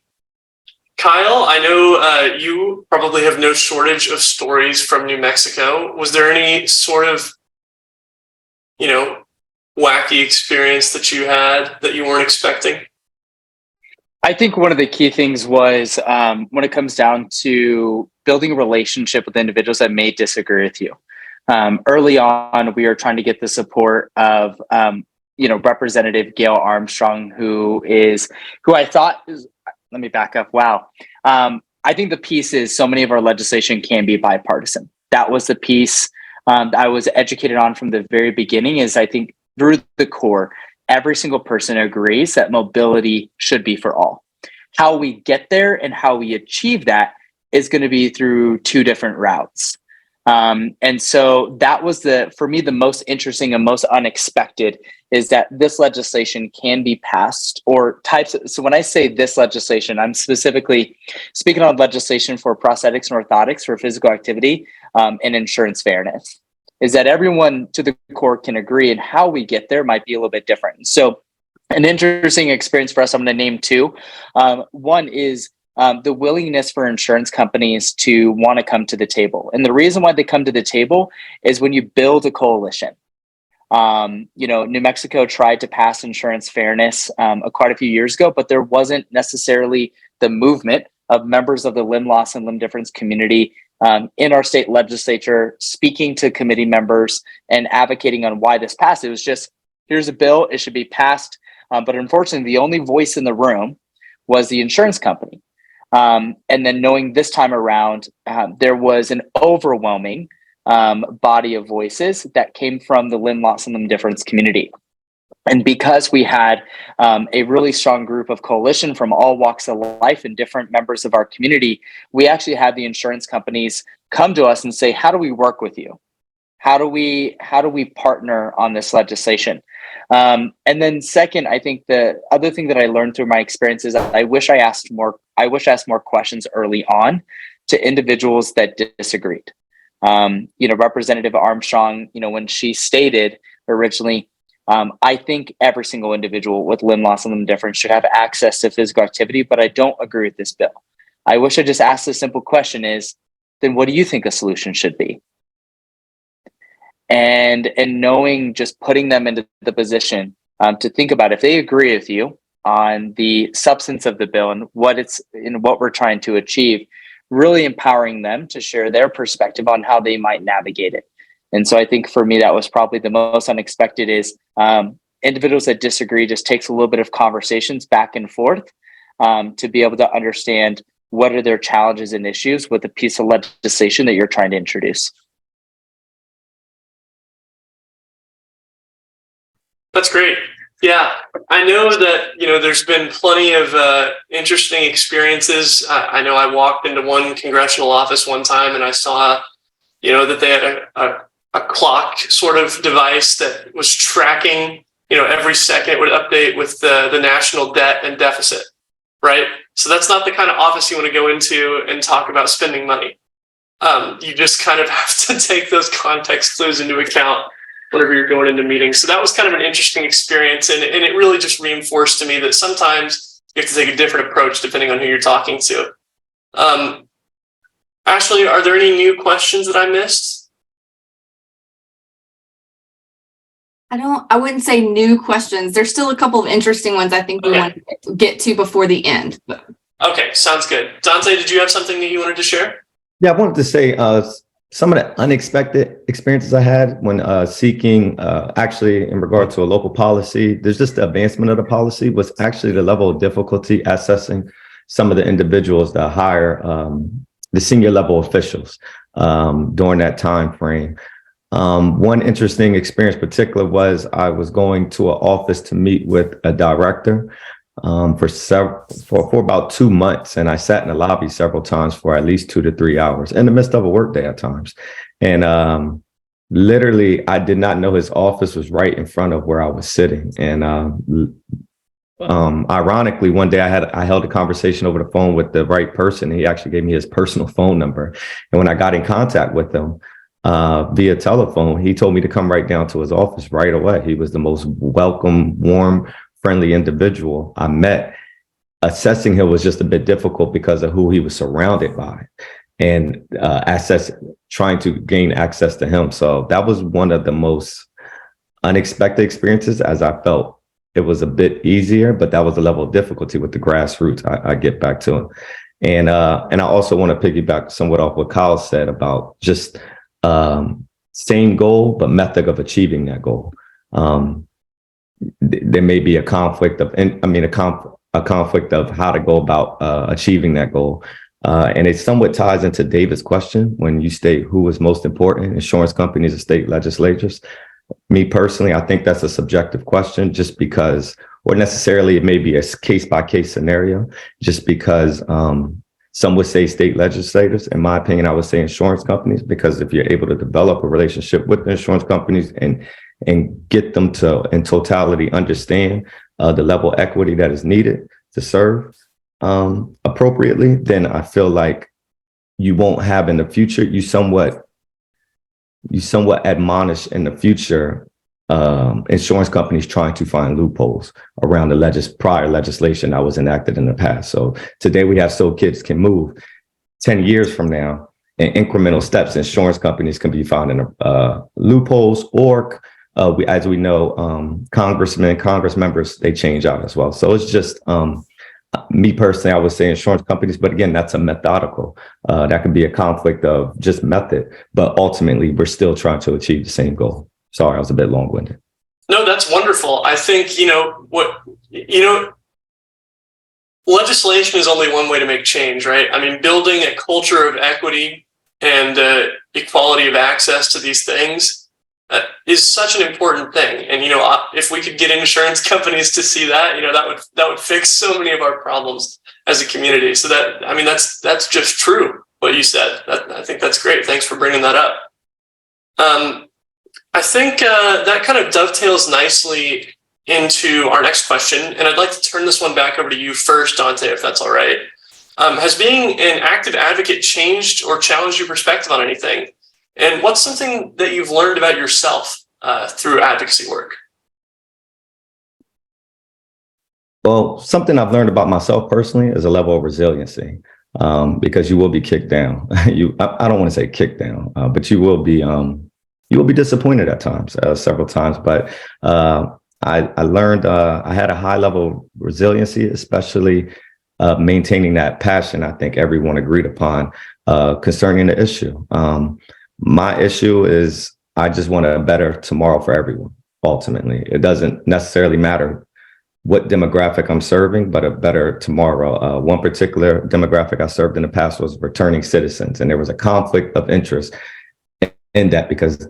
Kyle, I know you probably have no shortage of stories from New Mexico. Was there any sort of, wacky experience that you had that you weren't expecting? I think one of the key things was when it comes down to building a relationship with individuals that may disagree with you. Early on, we were trying to get the support of, Representative Gail Armstrong, who I thought is, let me back up. Wow. I think the piece is so many of our legislation can be bipartisan. That was the piece I was educated on from the very beginning is I think through the core, every single person agrees that mobility should be for all. How we get there and how we achieve that is going to be through two different routes. And so that was for me, the most interesting and most unexpected is that this legislation can be passed so when I say this legislation, I'm specifically speaking on legislation for prosthetics and orthotics for physical activity and insurance fairness, is that everyone to the core can agree and how we get there might be a little bit different. So an interesting experience for us, I'm going to name two. One is the willingness for insurance companies to want to come to the table. And the reason why they come to the table is when you build a coalition. New Mexico tried to pass insurance fairness quite a few years ago, but there wasn't necessarily the movement of members of the limb loss and limb difference community in our state legislature, speaking to committee members and advocating on why this passed. It was just, here's a bill, it should be passed. But unfortunately, the only voice in the room was the insurance company. And then knowing this time around, there was an overwhelming body of voices that came from the limb loss and limb difference community. And because we had a really strong group of coalition from all walks of life and different members of our community, we actually had the insurance companies come to us and say, how do we work with you? How do we partner on this legislation? And then second, I think the other thing that I learned through my experience is I wish I asked more questions early on to individuals that disagreed. Representative Armstrong, when she stated originally, I think every single individual with limb loss and limb difference should have access to physical activity, but I don't agree with this bill. I wish I just asked the simple question is, then what do you think a solution should be? And knowing, just putting them into the position to think about if they agree with you on the substance of the bill and what we're trying to achieve, really empowering them to share their perspective on how they might navigate it. And so I think for me, that was probably the most unexpected is individuals that disagree just takes a little bit of conversations back and forth to be able to understand what are their challenges and issues with the piece of legislation that you're trying to introduce. That's great. Yeah, I know that, there's been plenty of interesting experiences. I know I walked into one congressional office one time and I saw, that they had a clock sort of device that was tracking, every second it would update with the national debt and deficit, right? So that's not the kind of office you want to go into and talk about spending money. You just kind of have to take those context clues into account whenever you're going into meetings. So that was kind of an interesting experience. And it really just reinforced to me that sometimes you have to take a different approach depending on who you're talking to. Ashley, are there any new questions that I missed? I wouldn't say new questions. There's still a couple of interesting ones I think we want to get to before the end. Okay, sounds good. Dante, did you have something that you wanted to share? Yeah, I wanted to say some of the unexpected experiences I had when seeking, actually in regard to a local policy, there's just the advancement of the policy was actually the level of difficulty accessing some of the individuals that hire the senior level officials during that time frame. One interesting experience in particular was I was going to an office to meet with a director for about 2 months. And I sat in the lobby several times for at least 2 to 3 hours in the midst of a workday at times. And literally, I did not know his office was right in front of where I was sitting. And ironically, one day I held a conversation over the phone with the right person. He actually gave me his personal phone number. And when I got in contact with him via telephone, he told me to come right down to his office right away. He was the most welcome, warm, friendly individual I met. Assessing him was just a bit difficult because of who he was surrounded by and trying to gain access to him. So that was one of the most unexpected experiences, as I felt it was a bit easier, but that was the level of difficulty with the grassroots. I get back to it. And I also want to piggyback somewhat off what Kyle said about just same goal, but method of achieving that goal. There may be a conflict of, a conflict of how to go about achieving that goal. And it somewhat ties into David's question when you state who is most important, insurance companies or state legislatures. Me personally, I think that's a subjective question just because, or necessarily it may be a case by case scenario, just because some would say state legislators. In my opinion, I would say insurance companies, because if you're able to develop a relationship with the insurance companies and get them to, in totality, understand the level of equity that is needed to serve appropriately, then I feel like you won't have in the future, you somewhat admonish in the future insurance companies trying to find loopholes around the prior legislation that was enacted in the past. So today we have So Kids Can Move. 10 years from now, in incremental steps, insurance companies can be finding loopholes, or as we know, Congress members, they change out as well. So it's just me personally, I would say insurance companies, but again, that's a methodical. That could be a conflict of just method, but ultimately we're still trying to achieve the same goal. Sorry, I was a bit long-winded. No, that's wonderful. I think, legislation is only one way to make change, right? I mean, building a culture of equity and equality of access to these things is such an important thing. And, if we could get insurance companies to see that, that would fix so many of our problems as a community. So that's just true, what you said. I think that's great. Thanks for bringing that up. I think that kind of dovetails nicely into our next question. And I'd like to turn this one back over to you first, Dante, if that's all right. Has being an active advocate changed or challenged your perspective on anything? And what's something that you've learned about yourself through advocacy work? Well, something I've learned about myself personally is a level of resiliency, because you will be kicked down. I don't want to say kicked down, but you will be disappointed at times, several times. But I learned I had a high level of resiliency, especially maintaining that passion I think everyone agreed upon concerning the issue. My issue is I just want a better tomorrow for everyone. Ultimately, it doesn't necessarily matter what demographic I'm serving, but a better tomorrow. One particular demographic I served in the past was returning citizens, and there was a conflict of interest in that because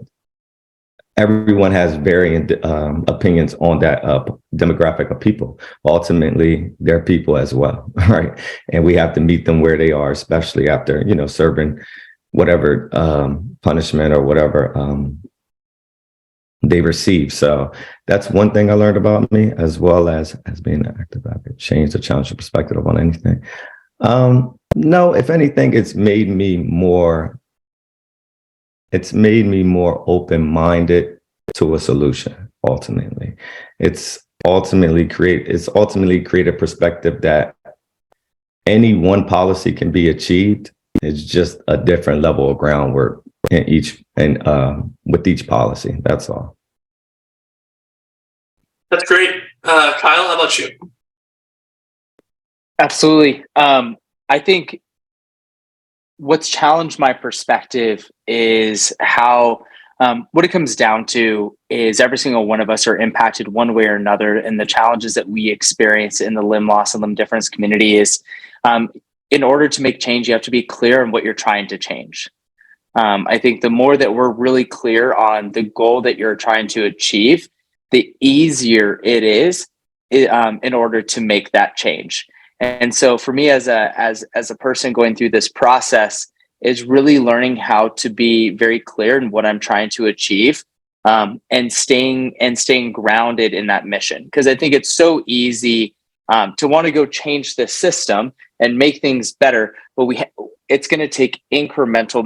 everyone has varying opinions on that demographic of people. Ultimately, they're people as well, right? And we have to meet them where they are, especially after serving whatever punishment or whatever they receive. So that's one thing I learned about me, as well as being an active advocate. Change or challenge your perspective on anything. No, if anything, it's made me more open-minded to a solution. Ultimately, it's ultimately create a perspective that any one policy can be achieved. It's just a different level of groundwork with each policy. That's all. That's great. Kyle, how about you? Absolutely. I think what's challenged my perspective is how what it comes down to is every single one of us are impacted one way or another. And the challenges that we experience in the limb loss and limb difference community is in order to make change, you have to be clear on what you're trying to change. I think the more that we're really clear on the goal that you're trying to achieve, the easier it is in order to make that change. And so for me as a person going through this process is really learning how to be very clear in what I'm trying to achieve, and staying grounded in that mission. Because I think it's so easy to want to go change the system and make things better, but it's going to take incremental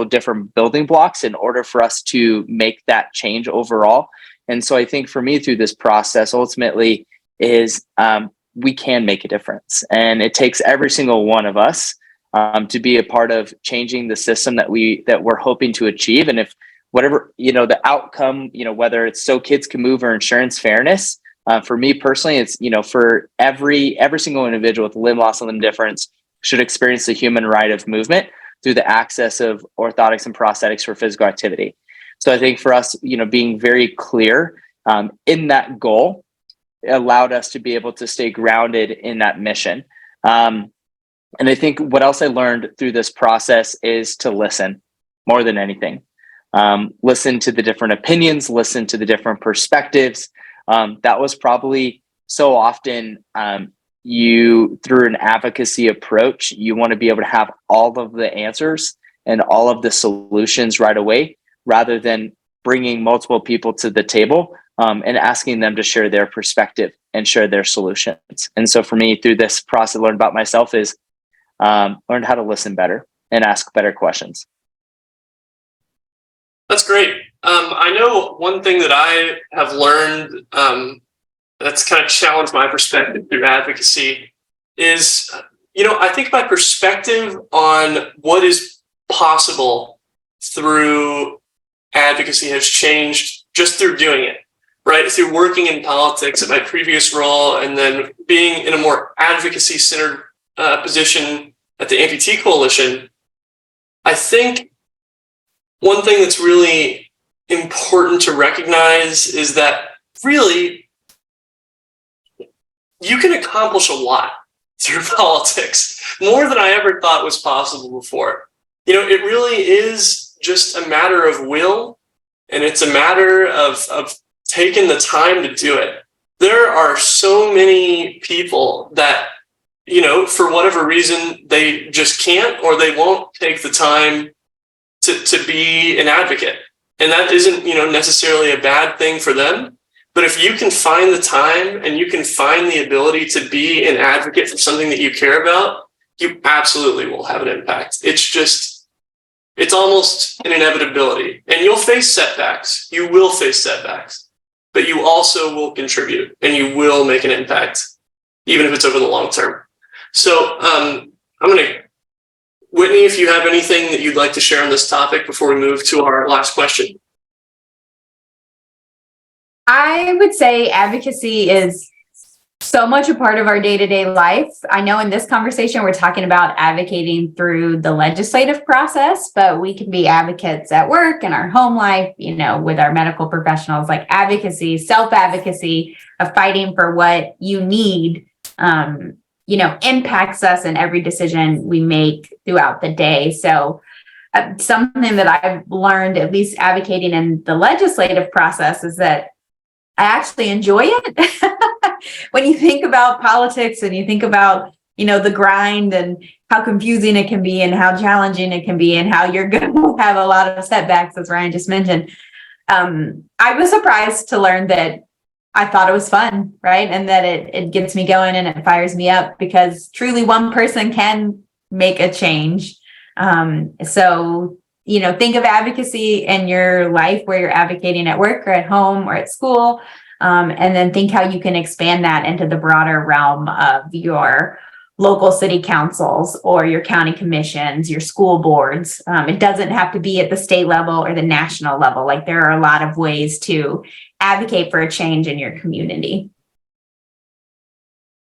different building blocks in order for us to make that change overall. And so I think for me through this process ultimately is we can make a difference, and it takes every single one of us to be a part of changing the system that we're hoping to achieve. And if whatever, the outcome, whether it's so kids can move or insurance fairness. For me personally, it's, for every single individual with limb loss and limb difference should experience the human right of movement through the access of orthotics and prosthetics for physical activity. So I think for us, being very clear in that goal allowed us to be able to stay grounded in that mission. And I think what else I learned through this process is to listen more than anything. Listen to the different opinions, listen to the different perspectives. That was probably so often through an advocacy approach, you want to be able to have all of the answers and all of the solutions right away, rather than bringing multiple people to the table and asking them to share their perspective and share their solutions. And so for me, through this process, I learned about myself is learned how to listen better and ask better questions. That's great. I know one thing that I have learned that's kind of challenged my perspective through advocacy is, I think my perspective on what is possible through advocacy has changed just through doing it, right? Through working in politics at my previous role, and then being in a more advocacy-centered position at the Amputee Coalition. I think one thing that's really important to recognize is that really you can accomplish a lot through politics, more than I ever thought was possible before. It really is just a matter of will, and it's a matter of taking the time to do it. There are so many people that, for whatever reason, they just can't, or they won't take the time to be an advocate. And that isn't, necessarily a bad thing for them. But if you can find the time and you can find the ability to be an advocate for something that you care about, you absolutely will have an impact. It's almost an inevitability. And you'll face setbacks. You will face setbacks. But you also will contribute and you will make an impact, even if it's over the long term. So I'm going to, Whitney, if you have anything that you'd like to share on this topic before we move to our last question. I would say advocacy is so much a part of our day-to-day life. I know in this conversation, we're talking about advocating through the legislative process, but we can be advocates at work, in our home life, with our medical professionals. Like advocacy, self-advocacy of fighting for what you need, impacts us in every decision we make throughout the day. So something that I've learned, at least advocating in the legislative process, is that I actually enjoy it. When you think about politics and you think about, the grind and how confusing it can be and how challenging it can be and how you're going to have a lot of setbacks, as Ryan just mentioned, I was surprised to learn that I thought it was fun, right? And that it gets me going and it fires me up, because truly one person can make a change. So think of advocacy in your life where you're advocating at work or at home or at school. And then think how you can expand that into the broader realm of your local city councils or your county commissions, your school boards. It doesn't have to be at the state level or the national level. Like there are a lot of ways to advocate for a change in your community.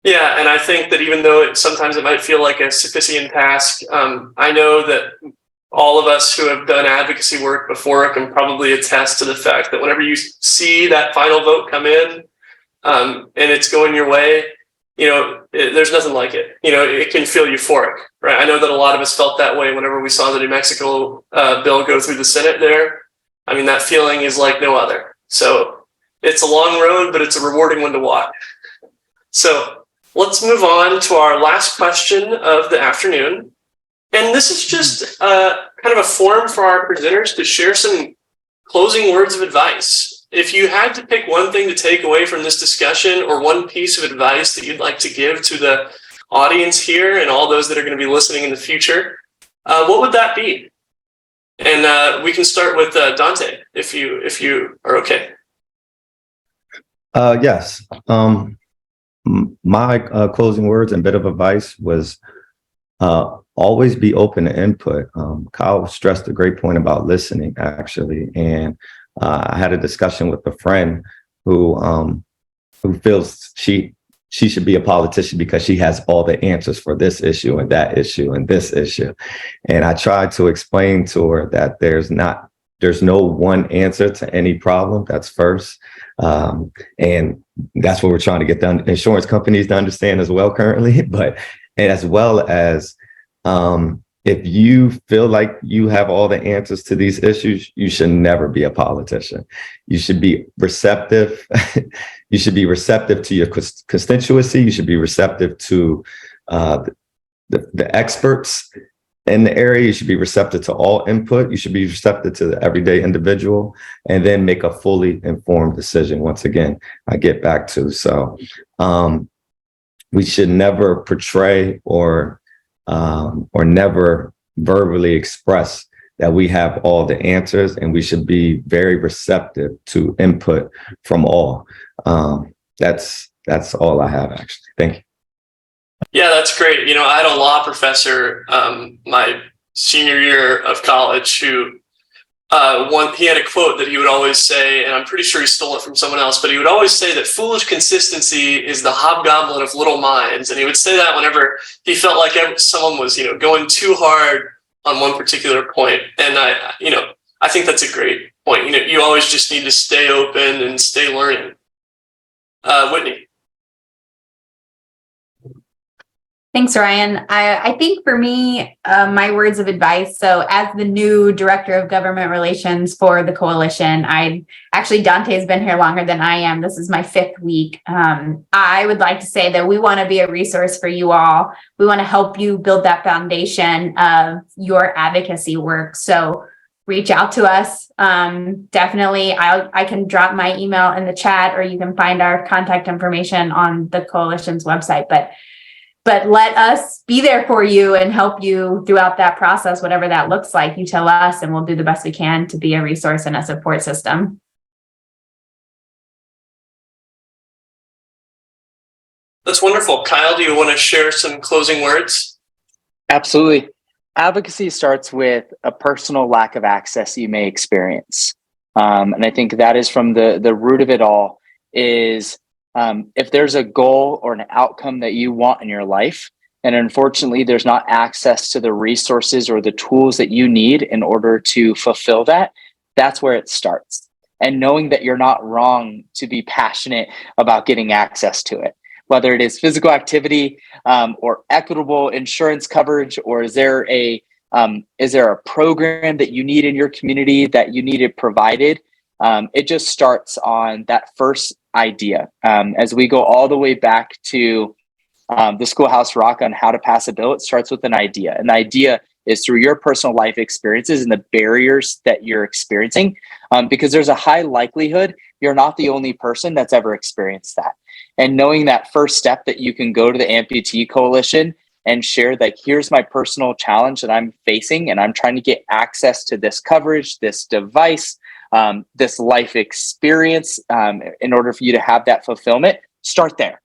Yeah, and I think that even though sometimes it might feel like a Sisyphean task, I know that all of us who have done advocacy work before can probably attest to the fact that whenever you see that final vote come in and it's going your way, there's nothing like it. It can feel euphoric, right? I know that a lot of us felt that way whenever we saw the New Mexico bill go through the Senate there. I mean, that feeling is like no other. So it's a long road, but it's a rewarding one to walk. So let's move on to our last question of the afternoon. And this is just kind of a forum for our presenters to share some closing words of advice. If you had to pick one thing to take away from this discussion, or one piece of advice that you'd like to give to the audience here and all those that are going to be listening in the future, what would that be? And we can start with Dante, if you are okay. Yes. My closing words and bit of advice was always be open to input. Kyle stressed a great point about listening, actually. And I had a discussion with a friend who feels she should be a politician because she has all the answers for this issue and that issue and this issue. And I tried to explain to her that there's no one answer to any problem. That's first. And that's what we're trying to get the insurance companies to understand as well currently, but as well as if you feel like you have all the answers to these issues, you should never be a politician. You should be receptive. You should be receptive to your constituency. You should be receptive to the experts in the area. You should be receptive to all input. You should be receptive to the everyday individual, and then make a fully informed decision. Once again, I get back to, so we should never portray or never verbally express that we have all the answers, and we should be very receptive to input from all. That's all I have, actually. Thank you. Yeah, that's great. You know, I had a law professor my senior year of college who he had a quote that he would always say, and I'm pretty sure he stole it from someone else, but he would always say that foolish consistency is the hobgoblin of little minds. And he would say that whenever he felt like someone was, going too hard on one particular point. And I think that's a great point. You always just need to stay open and stay learning. Whitney. Thanks, Ryan. I think for me, my words of advice. So as the new director of government relations for the coalition, Dante's been here longer than I am. This is my 5th week. I would like to say that we want to be a resource for you all. We want to help you build that foundation of your advocacy work. So reach out to us. Definitely, I can drop my email in the chat, or you can find our contact information on the coalition's website. But let us be there for you and help you throughout that process, whatever that looks like. You tell us, and we'll do the best we can to be a resource and a support system. That's wonderful. Kyle, do you want to share some closing words? Absolutely. Advocacy starts with a personal lack of access you may experience. And I think that is from the root of it all is if there's a goal or an outcome that you want in your life, and unfortunately there's not access to the resources or the tools that you need in order to fulfill that, that's where it starts. And knowing that you're not wrong to be passionate about getting access to it, whether it is physical activity or equitable insurance coverage, or is there a program that you need in your community that you need it provided? It just starts on that first idea. As we go all the way back to the Schoolhouse Rock on how to pass a bill, it starts with an idea. And the idea is through your personal life experiences and the barriers that you're experiencing, because there's a high likelihood you're not the only person that's ever experienced that. And knowing that first step that you can go to the Amputee Coalition and share that here's my personal challenge that I'm facing, and I'm trying to get access to this coverage, this device, this life experience in order for you to have that fulfillment, start there.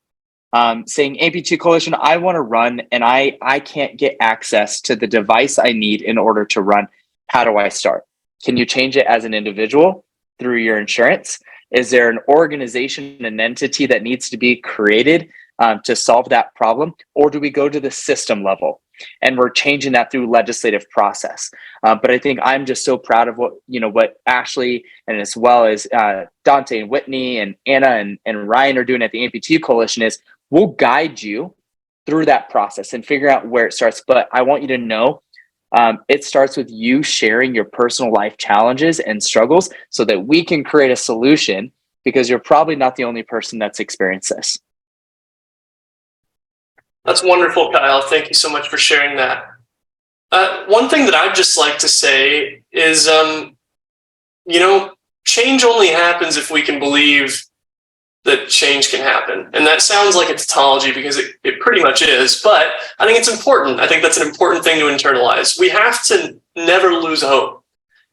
Saying Amputee Coalition, I want to run and I can't get access to the device I need in order to run. How do I start? Can you change it as an individual through your insurance? Is there an organization, an entity that needs to be created to solve that problem? Or do we go to the system level and we're changing that through legislative process? But I think I'm just so proud of what Ashley, and as well as Dante and Whitney and Anna and Ryan are doing at the Amputee Coalition is we'll guide you through that process and figure out where it starts. But I want you to know it starts with you sharing your personal life challenges and struggles so that we can create a solution, because you're probably not the only person that's experienced this. That's wonderful, Kyle. Thank you so much for sharing that. One thing that I'd just like to say is, change only happens if we can believe that change can happen. And that sounds like a tautology because it pretty much is, but I think it's important. I think that's an important thing to internalize. We have to never lose hope.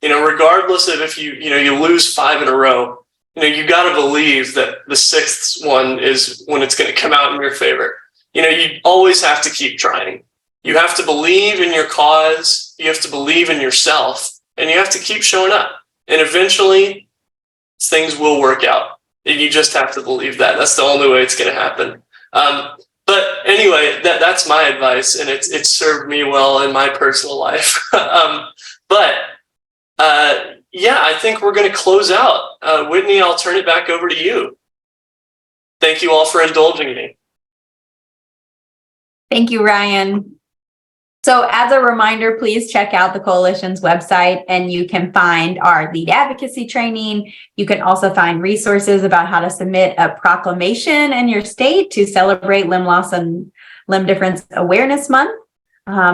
Regardless of if you lose 5 in a row, you got to believe that the 6th one is when it's going to come out in your favor. You always have to keep trying. You have to believe in your cause, you have to believe in yourself, and you have to keep showing up. And eventually, things will work out. And you just have to believe that. That's the only way it's going to happen. But anyway, that's my advice, and it's served me well in my personal life. Yeah, I think we're going to close out. Whitney, I'll turn it back over to you. Thank you all for indulging me. Thank you, Ryan. So as a reminder, please check out the coalition's website and you can find our lead advocacy training. You can also find resources about how to submit a proclamation in your state to celebrate Limb Loss and Limb Difference Awareness Month.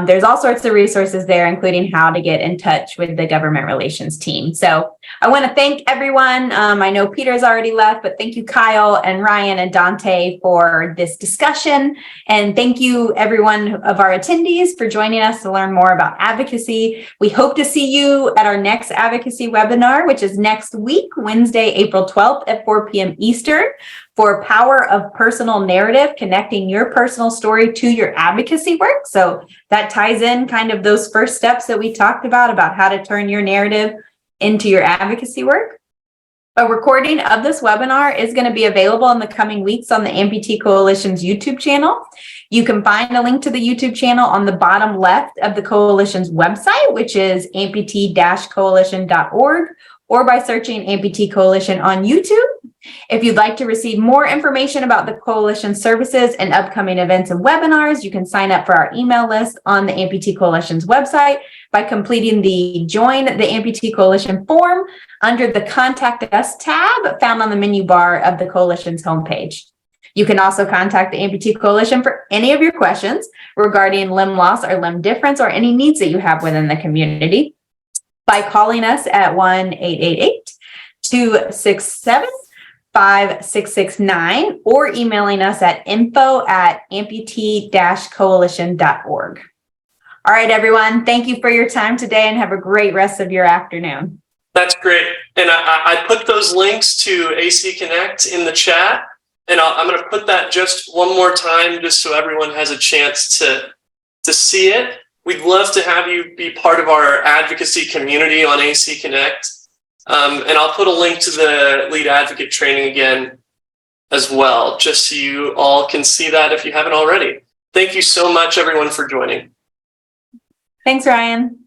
There's all sorts of resources there, including how to get in touch with the government relations team. So I want to thank everyone. I know Peter's already left, but thank you, Kyle and Ryan and Dante, for this discussion. And thank you, everyone of our attendees, for joining us to learn more about advocacy. We hope to see you at our next advocacy webinar, which is next week, Wednesday, April 12th at 4 p.m. Eastern, for Power of Personal Narrative, connecting your personal story to your advocacy work. So that ties in kind of those first steps that we talked about how to turn your narrative into your advocacy work. A recording of this webinar is going to be available in the coming weeks on the Amputee Coalition's YouTube channel. You can find a link to the YouTube channel on the bottom left of the Coalition's website, which is amputee-coalition.org, or by searching Amputee Coalition on YouTube. If you'd like to receive more information about the Coalition services and upcoming events and webinars, you can sign up for our email list on the Amputee Coalition's website by completing the Join the Amputee Coalition form under the Contact Us tab found on the menu bar of the Coalition's homepage. You can also contact the Amputee Coalition for any of your questions regarding limb loss or limb difference or any needs that you have within the community by calling us at 1-888-267-5669 or emailing us at info@amputee-coalition.org. All right, everyone. Thank you for your time today and have a great rest of your afternoon. That's great. And I put those links to AC Connect in the chat, and I'm going to put that just one more time just so everyone has a chance to see it. We'd love to have you be part of our advocacy community on AC Connect. And I'll put a link to the lead advocate training again as well, just so you all can see that if you haven't already. Thank you so much, everyone, for joining. Thanks, Ryan.